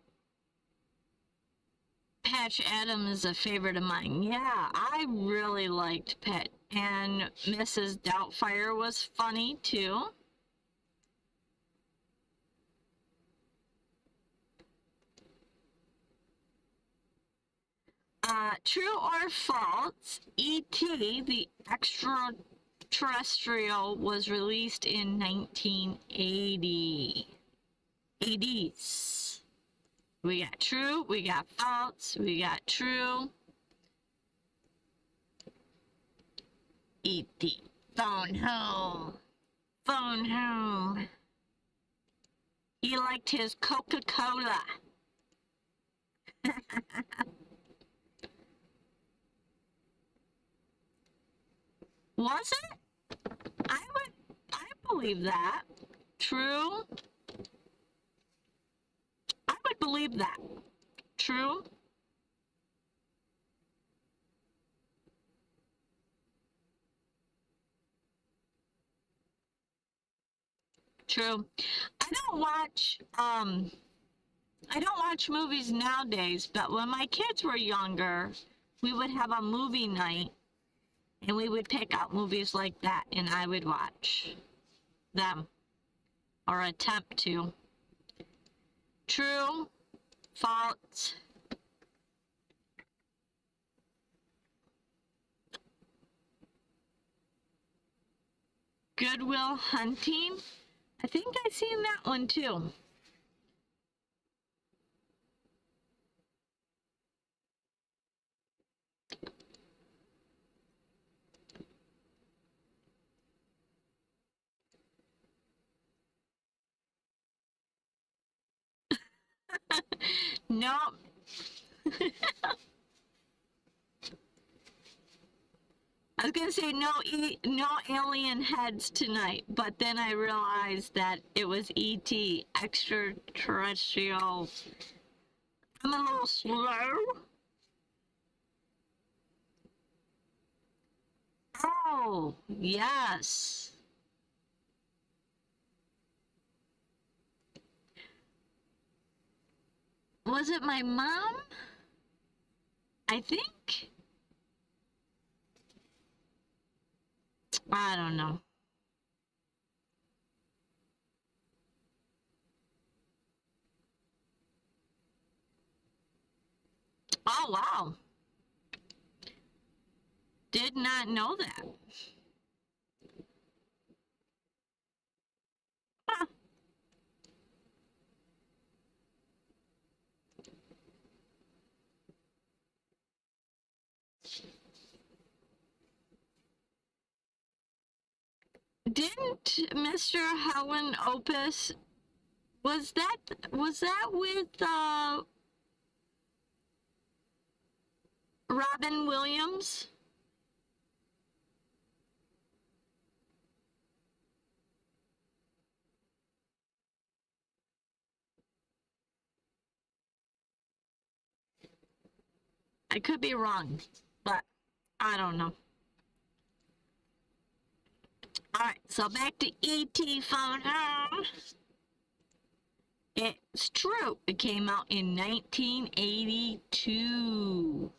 Patch Adams is a favorite of mine. Yeah, I really liked Pet. And Mrs. Doubtfire was funny too. True or false, E.T., the extraterrestrial, was released in 1980. 80s. We got true, we got false, we got true. E.T. Phone home. Phone home. He liked his Coca-Cola. Was it? I believe that. True. I would believe that. True. True. I don't watch I don't watch movies nowadays, but when my kids were younger, we would have a movie night and we would pick out movies like that and I would watch them or attempt to. True. False. Good Will Hunting. I think I've seen that one too. No. I was gonna say no alien heads tonight, but then I realized that it was ET, extraterrestrial. I'm a little slow. Oh, yes. Was it my mom? I think. I don't know. Oh, wow. Did not know that. Huh. Didn't Mr. Helen Opus was that with Robin Williams? I could be wrong, but I don't know. Alright, so back to E.T. Phone Home. It's true. It came out in 1982.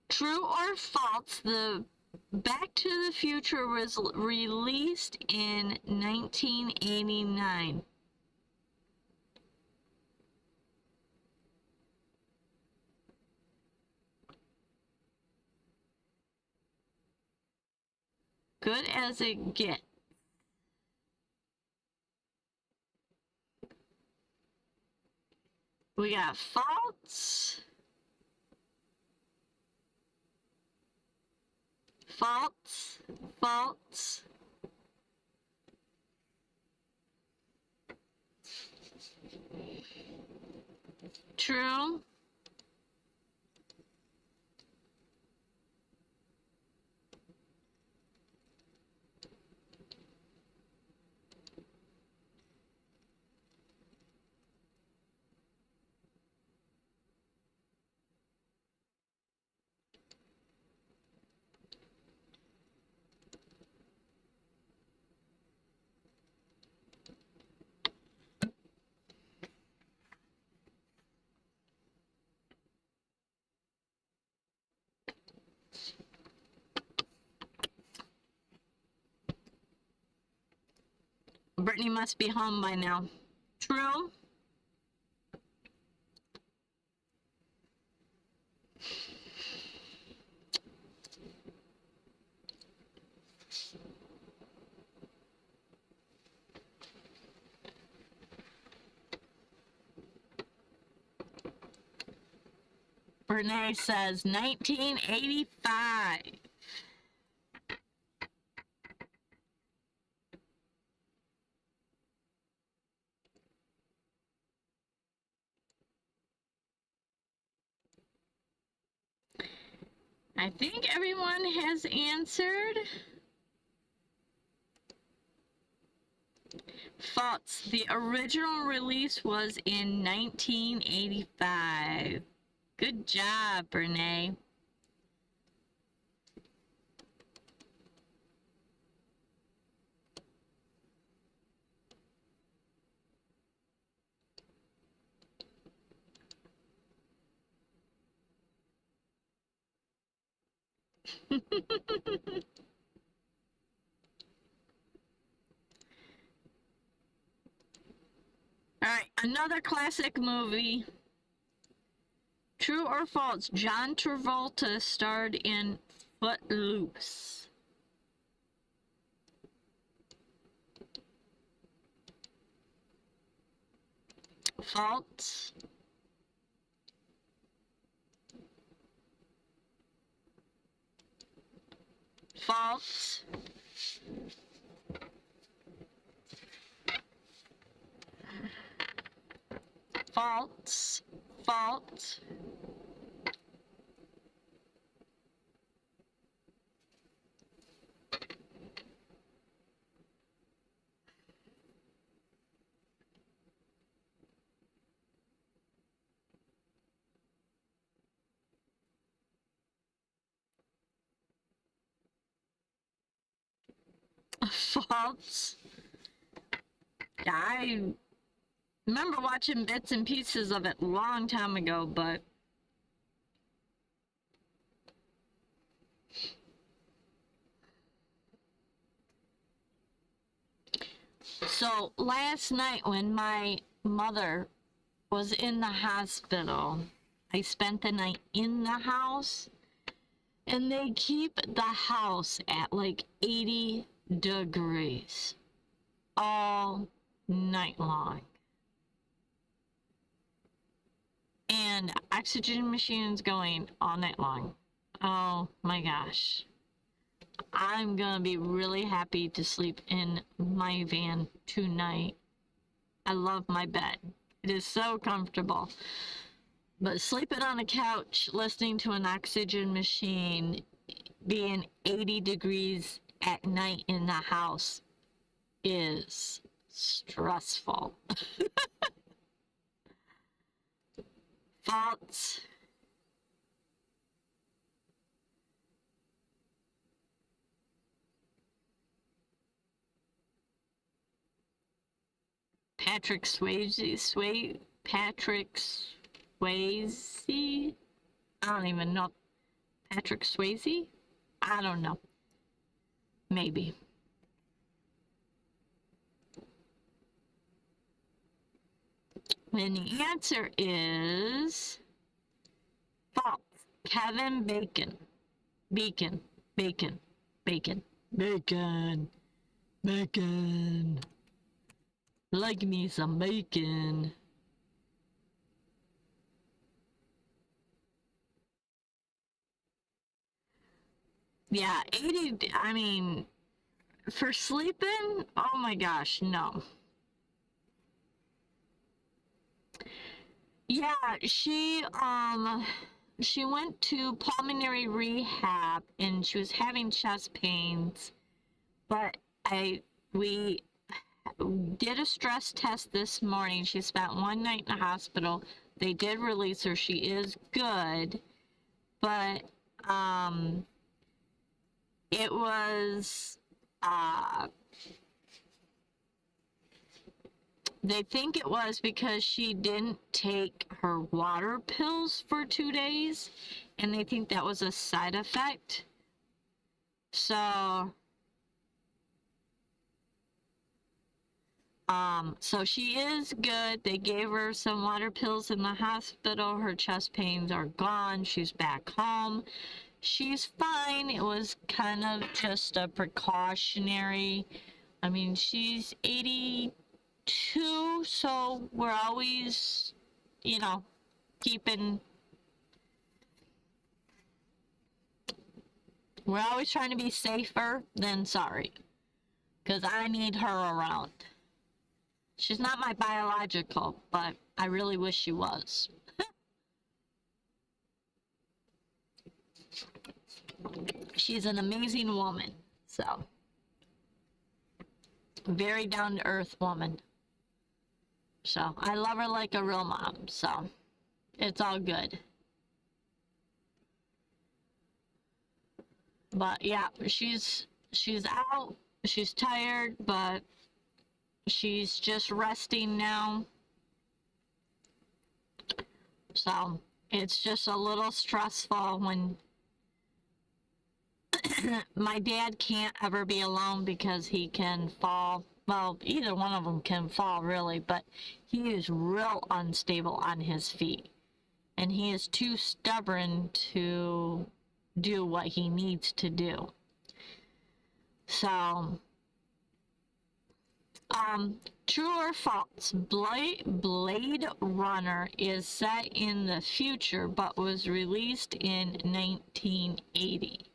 True or false, the Back to the Future was released in 1989. Good as it gets. We got false, false, false. True. Brittany must be home by now. True. Renee says 1985. I think everyone has answered. False. The original release was in 1985. Good job, Renee. Alright, another classic movie. True or false? John Travolta starred in Footloose. False. False. False. False. False. I remember watching bits and pieces of it a long time ago, but so last night when my mother was in the hospital, I spent the night in the house, and they keep the house at like 80 degrees all night long. And oxygen machines going all night long. Oh my gosh. I'm gonna be really happy to sleep in my van tonight. I love my bed. It is so comfortable. But sleeping on a couch, listening to an oxygen machine, being 80 degrees at night in the house is stressful. Thoughts? Patrick Swayze? Patrick Swayze? I don't even know. Patrick Swayze? I don't know. Maybe. And the answer is false. Kevin Bacon. Bacon. Bacon. Bacon. Bacon. Bacon. Like me some bacon. Yeah, 80, I mean, for sleeping, oh my gosh, no. Yeah, she went to pulmonary rehab and she was having chest pains, but we did a stress test this morning. She spent one night in the hospital. They did release her. She is good, but it was they think it was because she didn't take her water pills for 2 days, and they think that was a side effect. So So she is good. They gave her some water pills in the hospital. Her chest pains are gone. She's back home. She's fine. It was kind of just a precautionary. I mean, she's 82, so we're always, you know, keeping. We're always trying to be safer than sorry. Because I need her around. She's not my biological, but I really wish she was. She's an amazing woman, so. Very down-to-earth woman. So, I love her like a real mom, so. It's all good. But yeah, she's out. She's tired, but she's just resting now. So, it's just a little stressful when my dad can't ever be alone because he can fall. Well, either one of them can fall, really, but he is real unstable on his feet. And he is too stubborn to do what he needs to do. So, true or false? Blade Runner is set in the future but was released in 1980.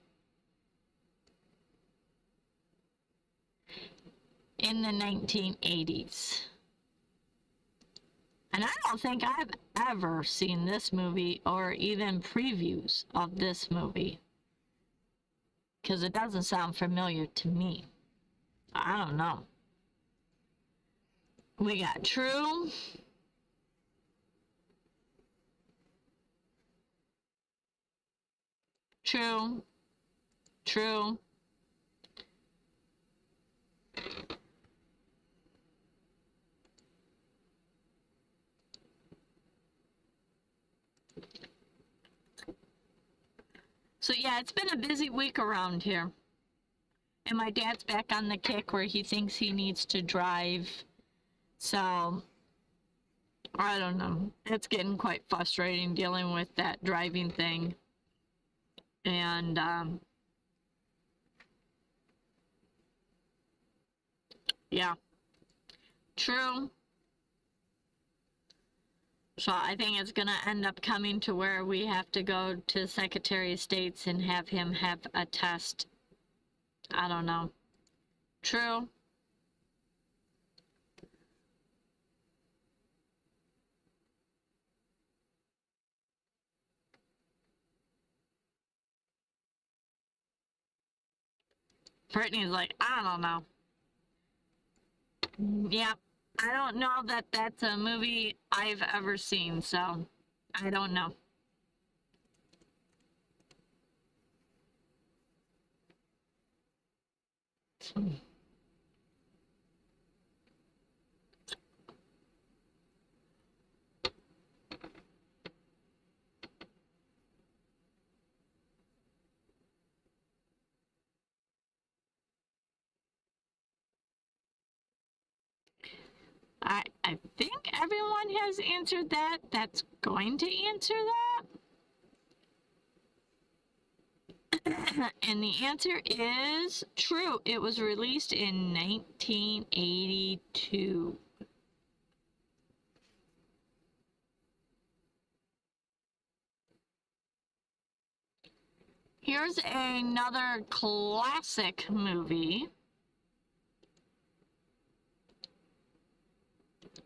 In the 1980s. And I don't think I've ever seen this movie or even previews of this movie. Because it doesn't sound familiar to me. I don't know. We got true. True. True. So yeah, it's been a busy week around here. And my dad's back on the kick where he thinks he needs to drive. So, I don't know. It's getting quite frustrating dealing with that driving thing. And, yeah. True. So I think it's going to end up coming to where we have to go to Secretary of State's and have him have a test. I don't know. True. Brittany's like, I don't know. Yeah, I don't know that that's a movie I've ever seen, so I don't know. I think everyone has answered that. That's going to answer that. And the answer is true. It was released in 1982. Here's another classic movie.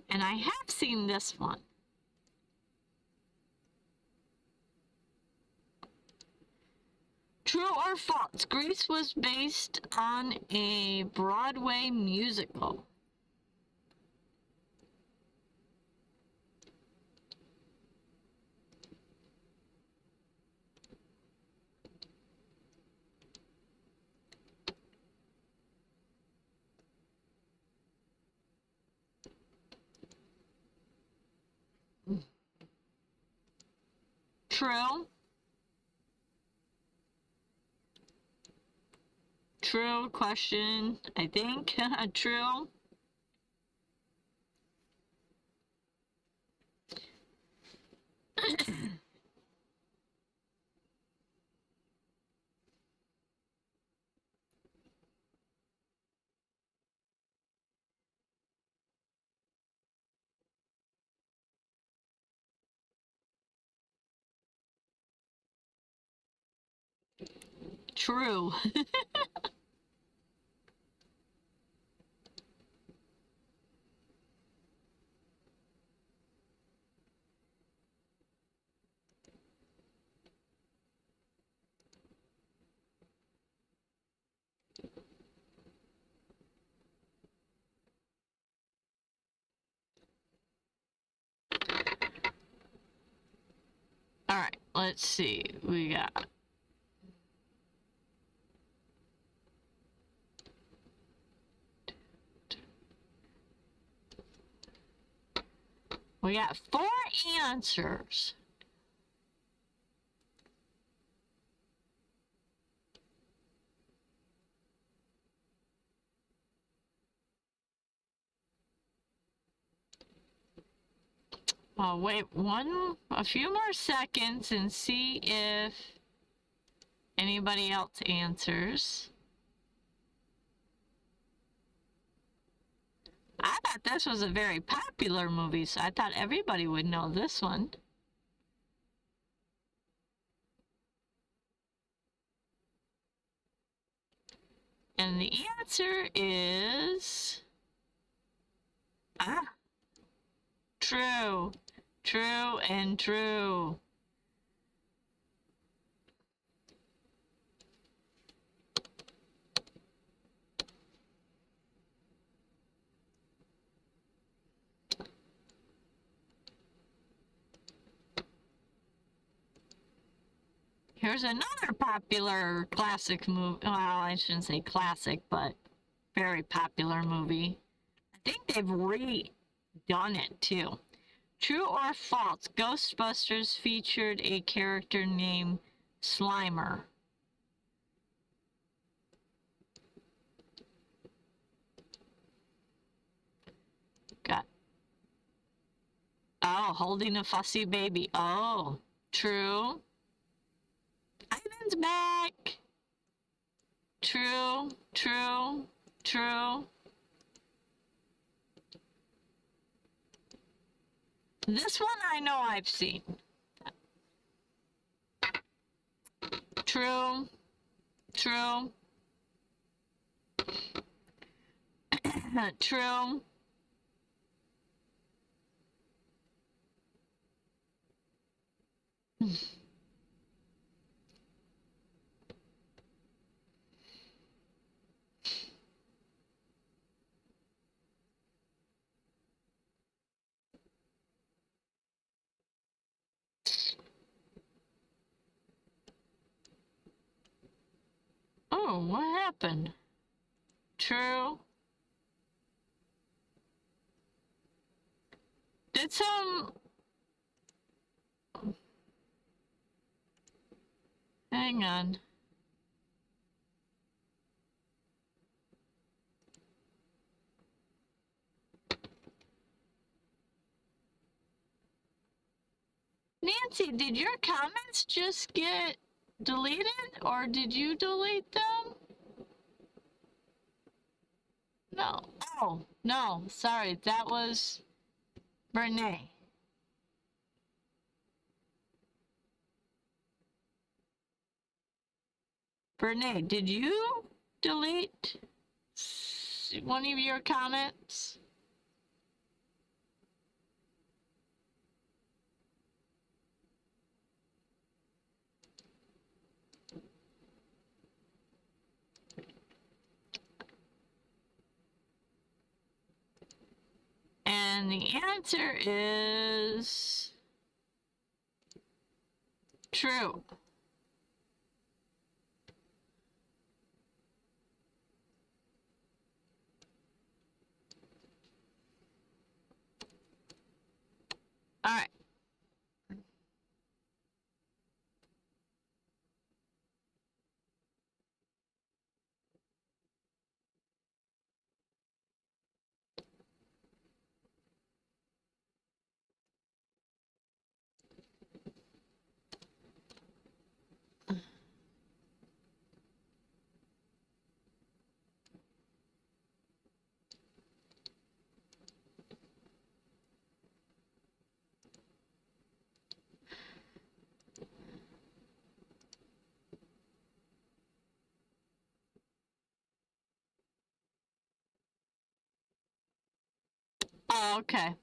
And I have seen this one. True or false? Grease was based on a Broadway musical. True. True question, I think. True. True. Alright, let's see. We got four answers. I'll wait a few more seconds and see if anybody else answers. I thought this was a very popular movie, so I thought everybody would know this one. And the answer is... true. True and true. Here's another popular classic movie. Well, I shouldn't say classic, but very popular movie. I think they've redone it too. True or false? Ghostbusters featured a character named Slimer. Got. Oh, holding a fussy baby. Oh, true. Ivan's back. True, true, true. This one I know I've seen. True, true, true. Oh, what happened? True. Did some... Hang on. Nancy, did your comments just get deleted, or did you delete them? No. Oh, no, sorry, that was Brene. Brene, did you delete one of your comments? And the answer is true. All right. Okay.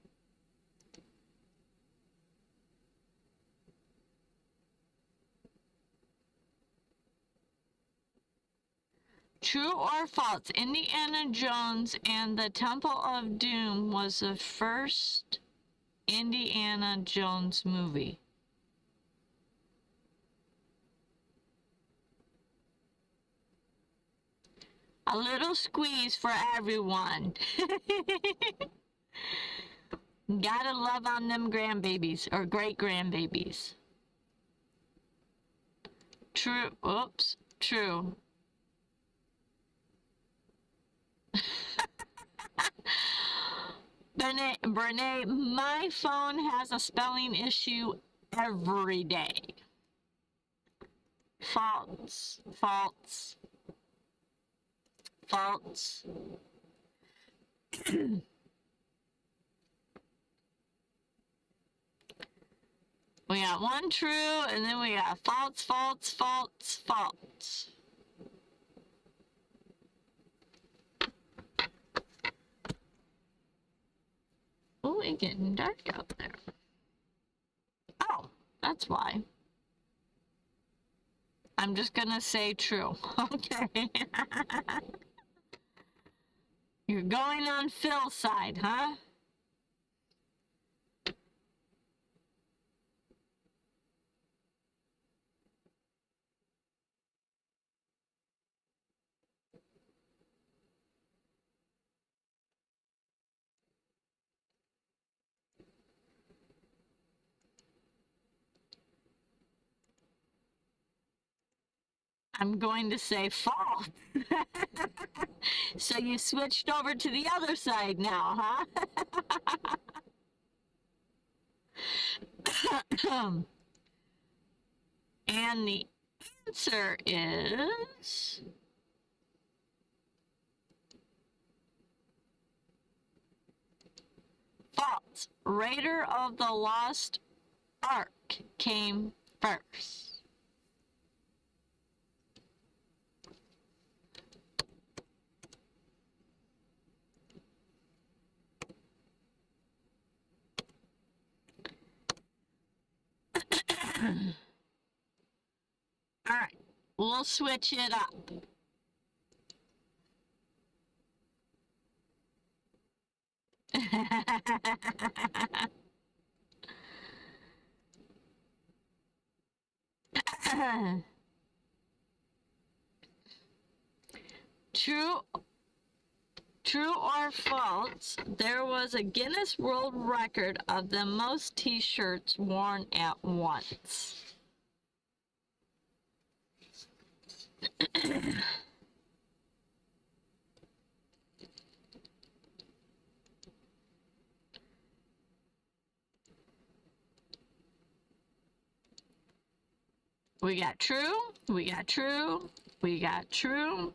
True or false? Indiana Jones and the Temple of Doom was the first Indiana Jones movie. A little squeeze for everyone. Gotta love on them grandbabies or great grandbabies. True. Oops. True. Brene, my phone has a spelling issue every day. False. False. False. We got one true, and then we got false, false, false, false. Oh, it's getting dark out there. Oh, that's why. I'm just gonna say true. Okay. You're going on Phil's side, huh? I'm going to say false. So you switched over to the other side now, huh? And the answer is false. Raider of the Lost Ark came first. All right, we'll switch it up. True or false, there was a Guinness World Record of the most t-shirts worn at once. We got true, we got true, we got true.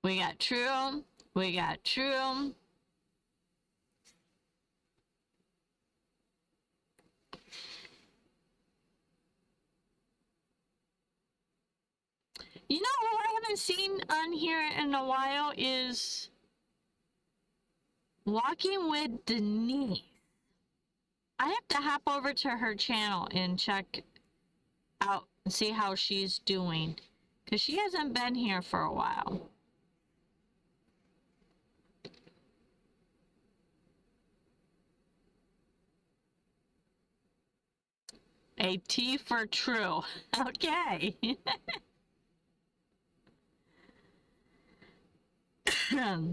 We got true, we got true. You know who I haven't seen on here in a while is Walking with Denise. I have to hop over to her channel and check out and see how she's doing, because she hasn't been here for a while. A T for true. Okay. Alright.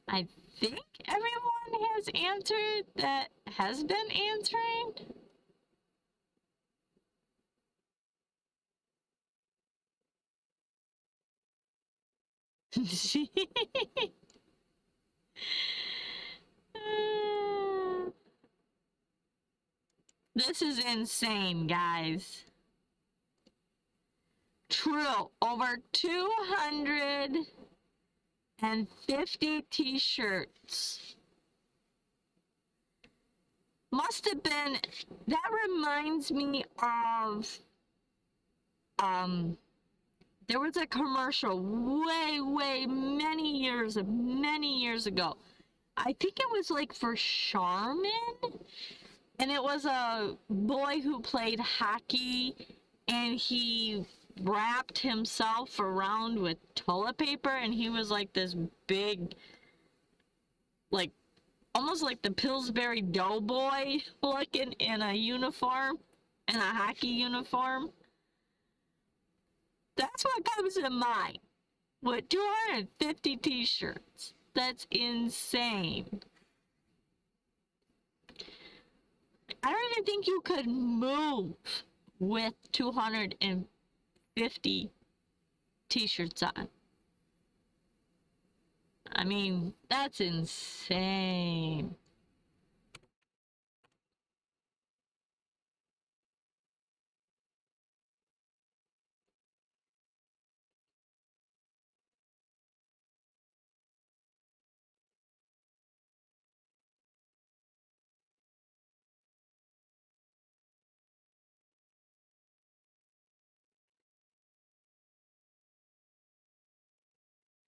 I think everyone has answered that has been answering. This is insane, guys. over 250 t-shirts. Must have been, that reminds me of, there was a commercial way many years ago. I think it was like for Charmin, and it was a boy who played hockey, and he wrapped himself around with toilet paper, and he was like this big, like almost like the Pillsbury Doughboy looking in a uniform, in a hockey uniform. That's what comes to mind with 250 t-shirts. That's insane. I don't even think you could move with 250 t-shirts on. I mean, that's insane.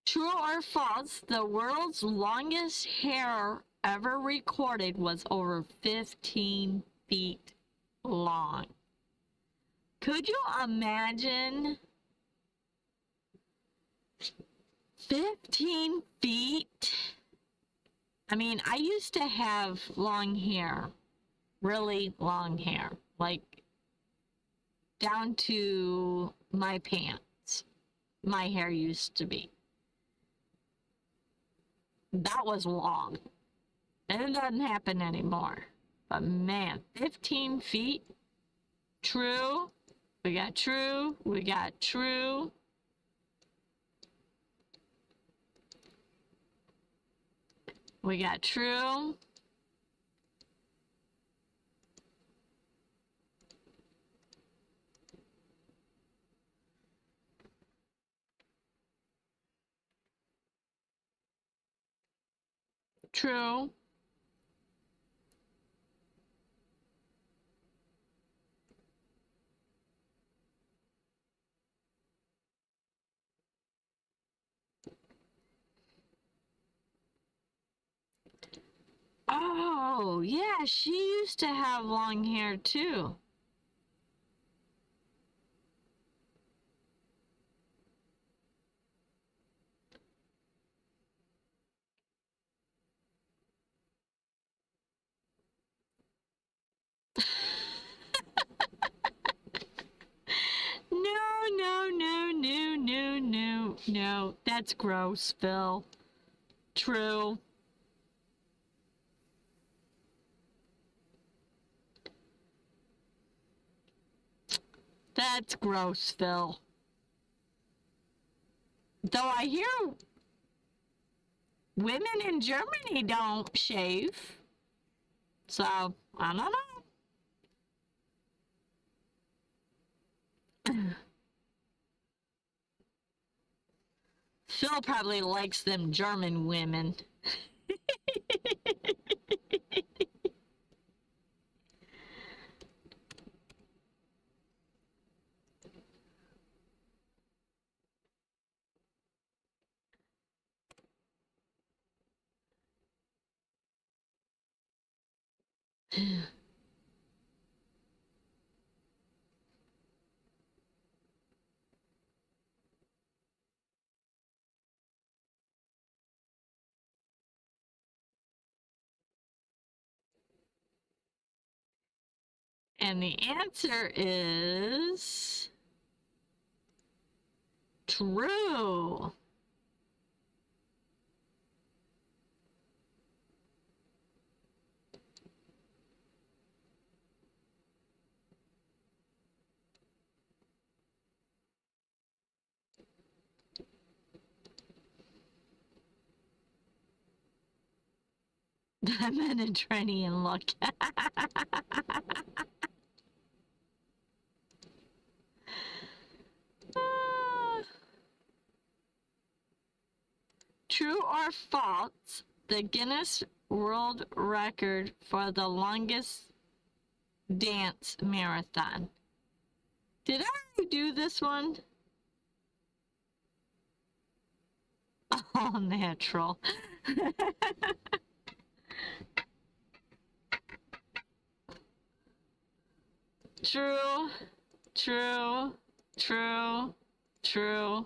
True or false, the world's longest hair ever recorded was over 15 feet long. Could you imagine 15 feet? I mean, I used to have long hair, really long hair, like down to my pants. My hair used to be. That was long. And it doesn't happen anymore. But man, 15 feet? True. We got true. We got true. We got true. True. Oh, yeah, she used to have long hair too. No. That's gross, Phil. True. That's gross, Phil. Though I hear women in Germany don't shave. So, I don't know. Phil probably likes them German women. And the answer is true. The Mediterranean look. or false, the Guinness World Record for the longest dance marathon? Did I already do this one? Oh, natural. True, true, true, true.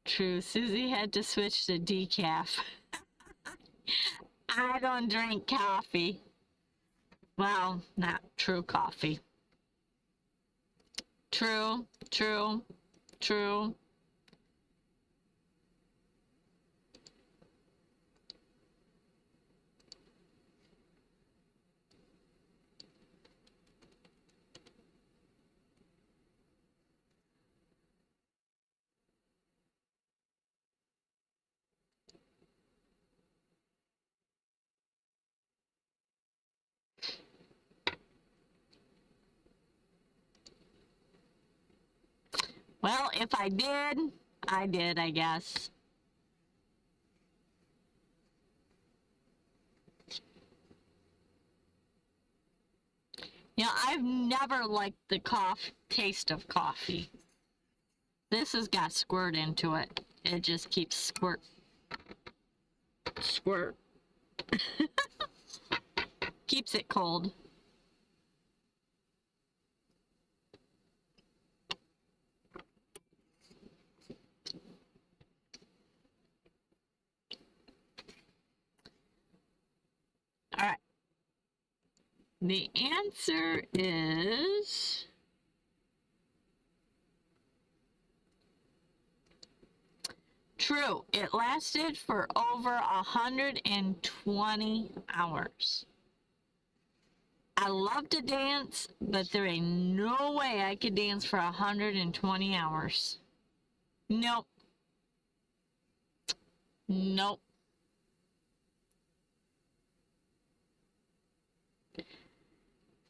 True. Susie had to switch to decaf. I don't drink coffee. Well, not true coffee. True, true, true. Well, if I did, I guess. You know, I've never liked the taste of coffee. This has got squirt into it. It just keeps squirt. Squirt. Keeps it cold. All right. The answer is true. It lasted for over 120 hours. I love to dance, but there ain't no way I could dance for 120 hours. Nope. Nope.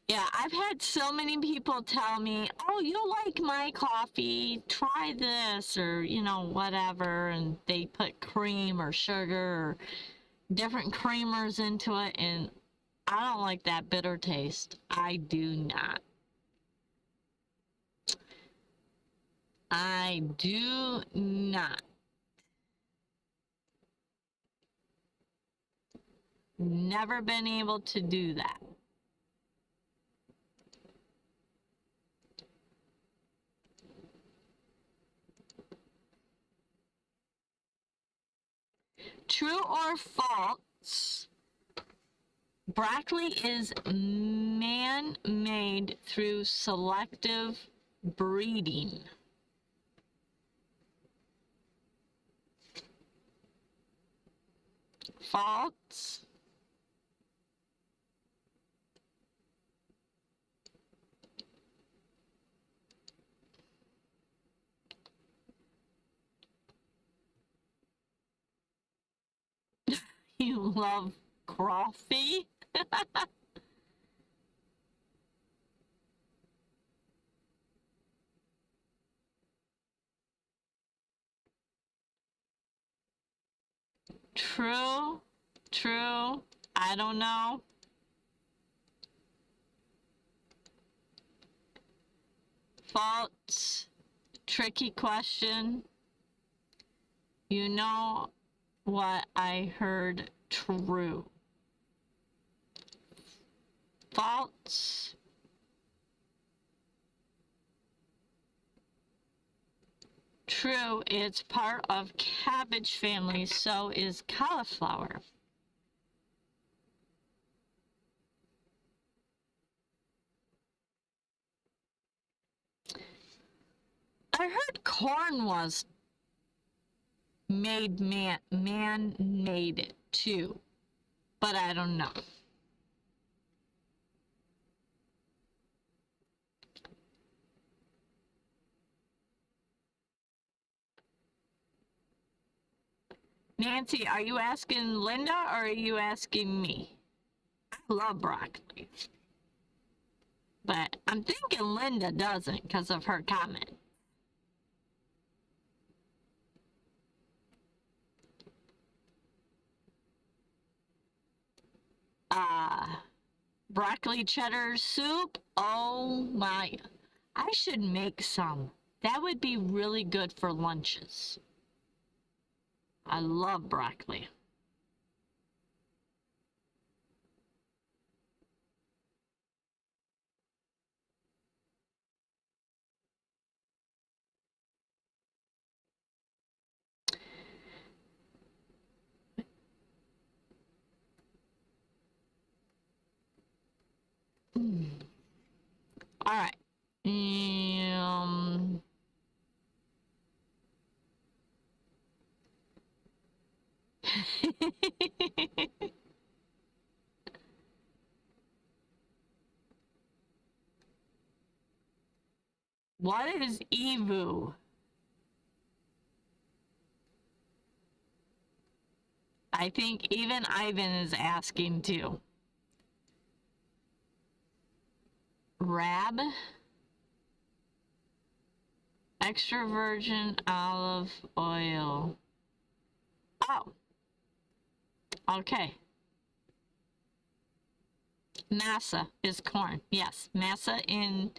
Yeah, I've had so many people tell me, oh, you like my coffee, try this, or, you know, whatever, and they put cream or sugar or different creamers into it, and I don't like that bitter taste. I do not. I do not. Never been able to do that. True or false? Broccoli is man-made through selective breeding. False. You love coffee? True, true, I don't know. False, tricky question. You know what I heard? True. False. True, it's part of cabbage family, so is cauliflower. I heard corn was man-made too, but I don't know. Nancy, are you asking Linda or are you asking me? I love broccoli. But I'm thinking Linda doesn't because of her comment. Broccoli cheddar soup. Oh my. I should make some. That would be really good for lunches. I love broccoli. All right. What is Evu? I think even Ivan is asking too. Rab? Extra virgin olive oil. Oh. Okay. Masa is corn. Yes, masa in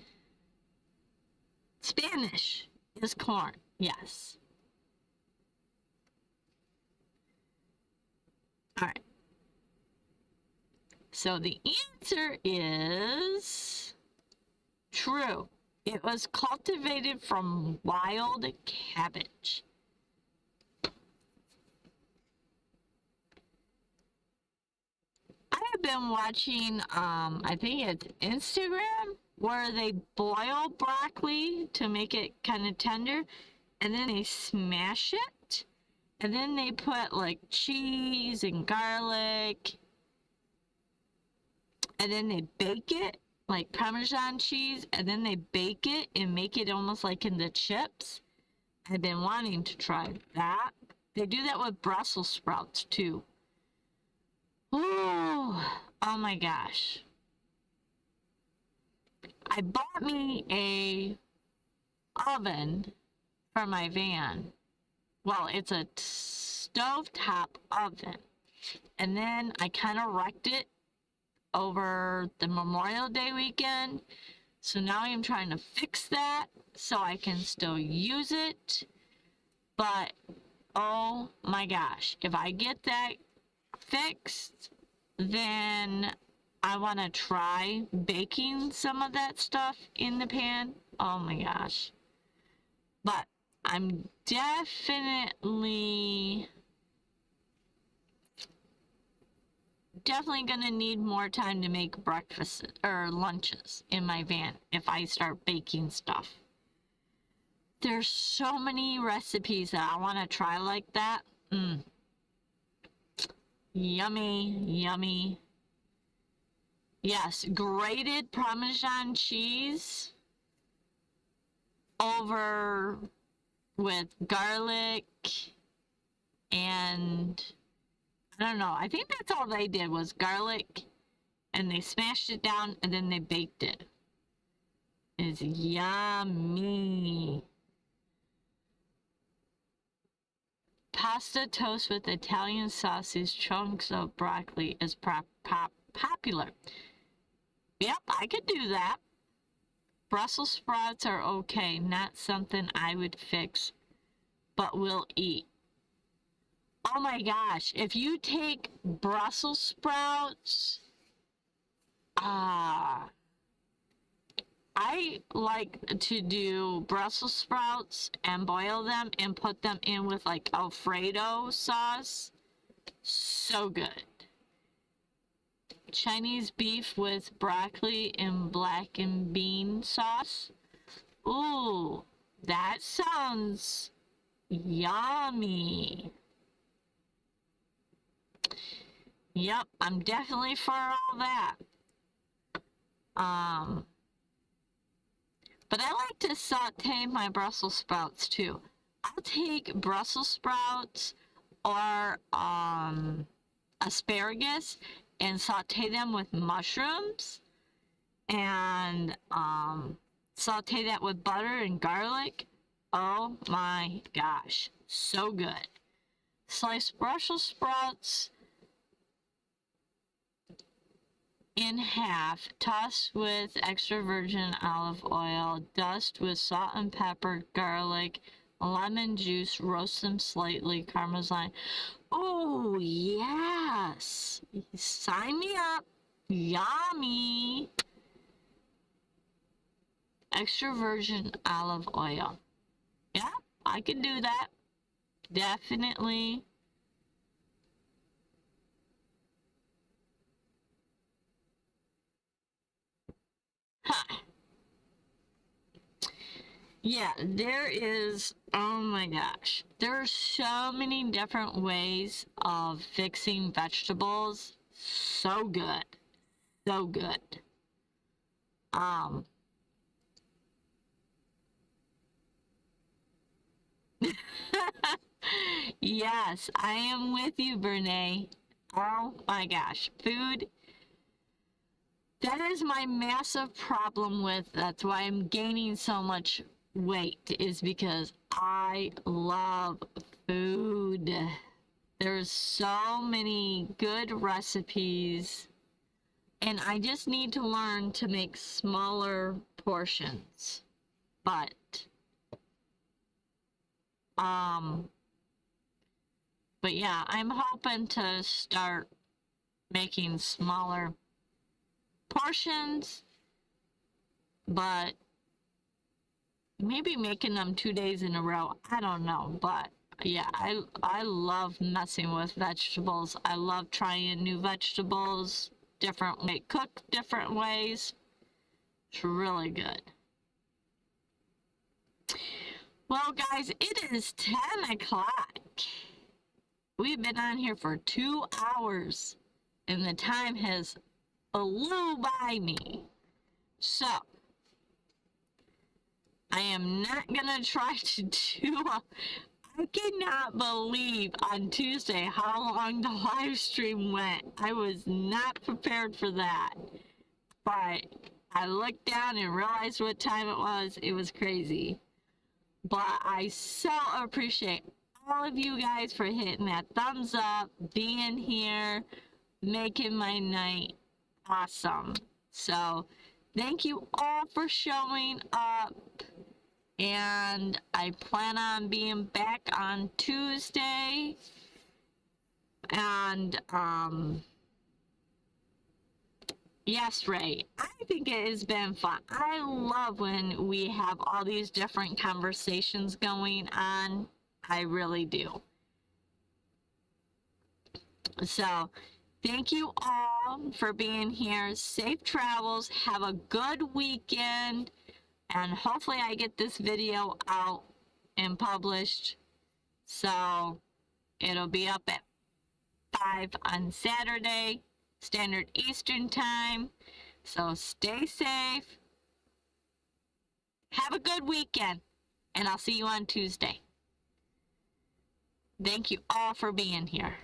Spanish is corn. Yes. All right. So the answer is true. It was cultivated from wild cabbage. I have been watching, I think it's Instagram, where they boil broccoli to make it kind of tender, and then they smash it, and then they put like cheese and garlic, and then they bake it like Parmesan cheese, and then they bake it and make it almost like into chips. I've been wanting to try that. They do that with Brussels sprouts too. Oh my gosh. I bought me a oven for my van. Well, it's a stovetop oven. And then I kind of wrecked it over the Memorial Day weekend. So now I'm trying to fix that so I can still use it. But oh my gosh, if I get that fixed, then I want to try baking some of that stuff in the pan. Oh my gosh. But I'm definitely gonna need more time to make breakfast or lunches in my van if I start baking stuff. There's so many recipes that I want to try like that. Yummy, yummy. Yes, grated Parmesan cheese over with garlic and I don't know. I think that's all they did was garlic and they smashed it down and then they baked it. It's yummy. Pasta toast with Italian sausage, chunks of broccoli is popular. Yep, I could do that. Brussels sprouts are okay, not something I would fix, but will eat. Oh my gosh, if you take Brussels sprouts, I like to do Brussels sprouts and boil them and put them in with like Alfredo sauce. So good. Chinese beef with broccoli and black and bean sauce. Ooh, that sounds yummy. Yep, I'm definitely for all that. But I like to saute my Brussels sprouts too. I'll take Brussels sprouts or asparagus and saute them with mushrooms and saute that with butter and garlic. Oh my gosh, so good. Slice Brussels sprouts in half, toss with extra virgin olive oil, dust with salt and pepper, garlic, lemon juice, roast them slightly, Parmesan. Oh, yes. Sign me up. Yummy. Extra virgin olive oil. Yeah, I can do that. Definitely. Huh. Yeah, there is, oh my gosh. There are so many different ways of fixing vegetables. So good. So good. Um, yes, I am with you, Brene. Oh my gosh. Food, that is my massive problem with, that's why I'm gaining so much weight, is because I love food. There's so many good recipes, and I just need to learn to make smaller portions. But, um, but yeah, I'm hoping to start making smaller portions, but maybe making them 2 days in a row. I don't know, but yeah, I love messing with vegetables. I love trying new vegetables, different way, cooked different ways. It's really good. Well, guys, it is 10 o'clock. We've been on here for 2 hours, and the time has flew by me. So, I am not gonna try to do I cannot believe on Tuesday how long the live stream went. I was not prepared for that. But I looked down and realized what time it was. It was crazy. But I so appreciate all of you guys for hitting that thumbs up, being here, making my night awesome. So, thank you all for showing up. And I plan on being back on Tuesday. And, yes, Ray, I think it has been fun. I love when we have all these different conversations going on. I really do. So, thank you all for being here. Safe travels. Have a good weekend. And hopefully I get this video out and published. So, it'll be up at 5 on Saturday, Standard Eastern Time. So stay safe. Have a good weekend. And I'll see you on Tuesday. Thank you all for being here.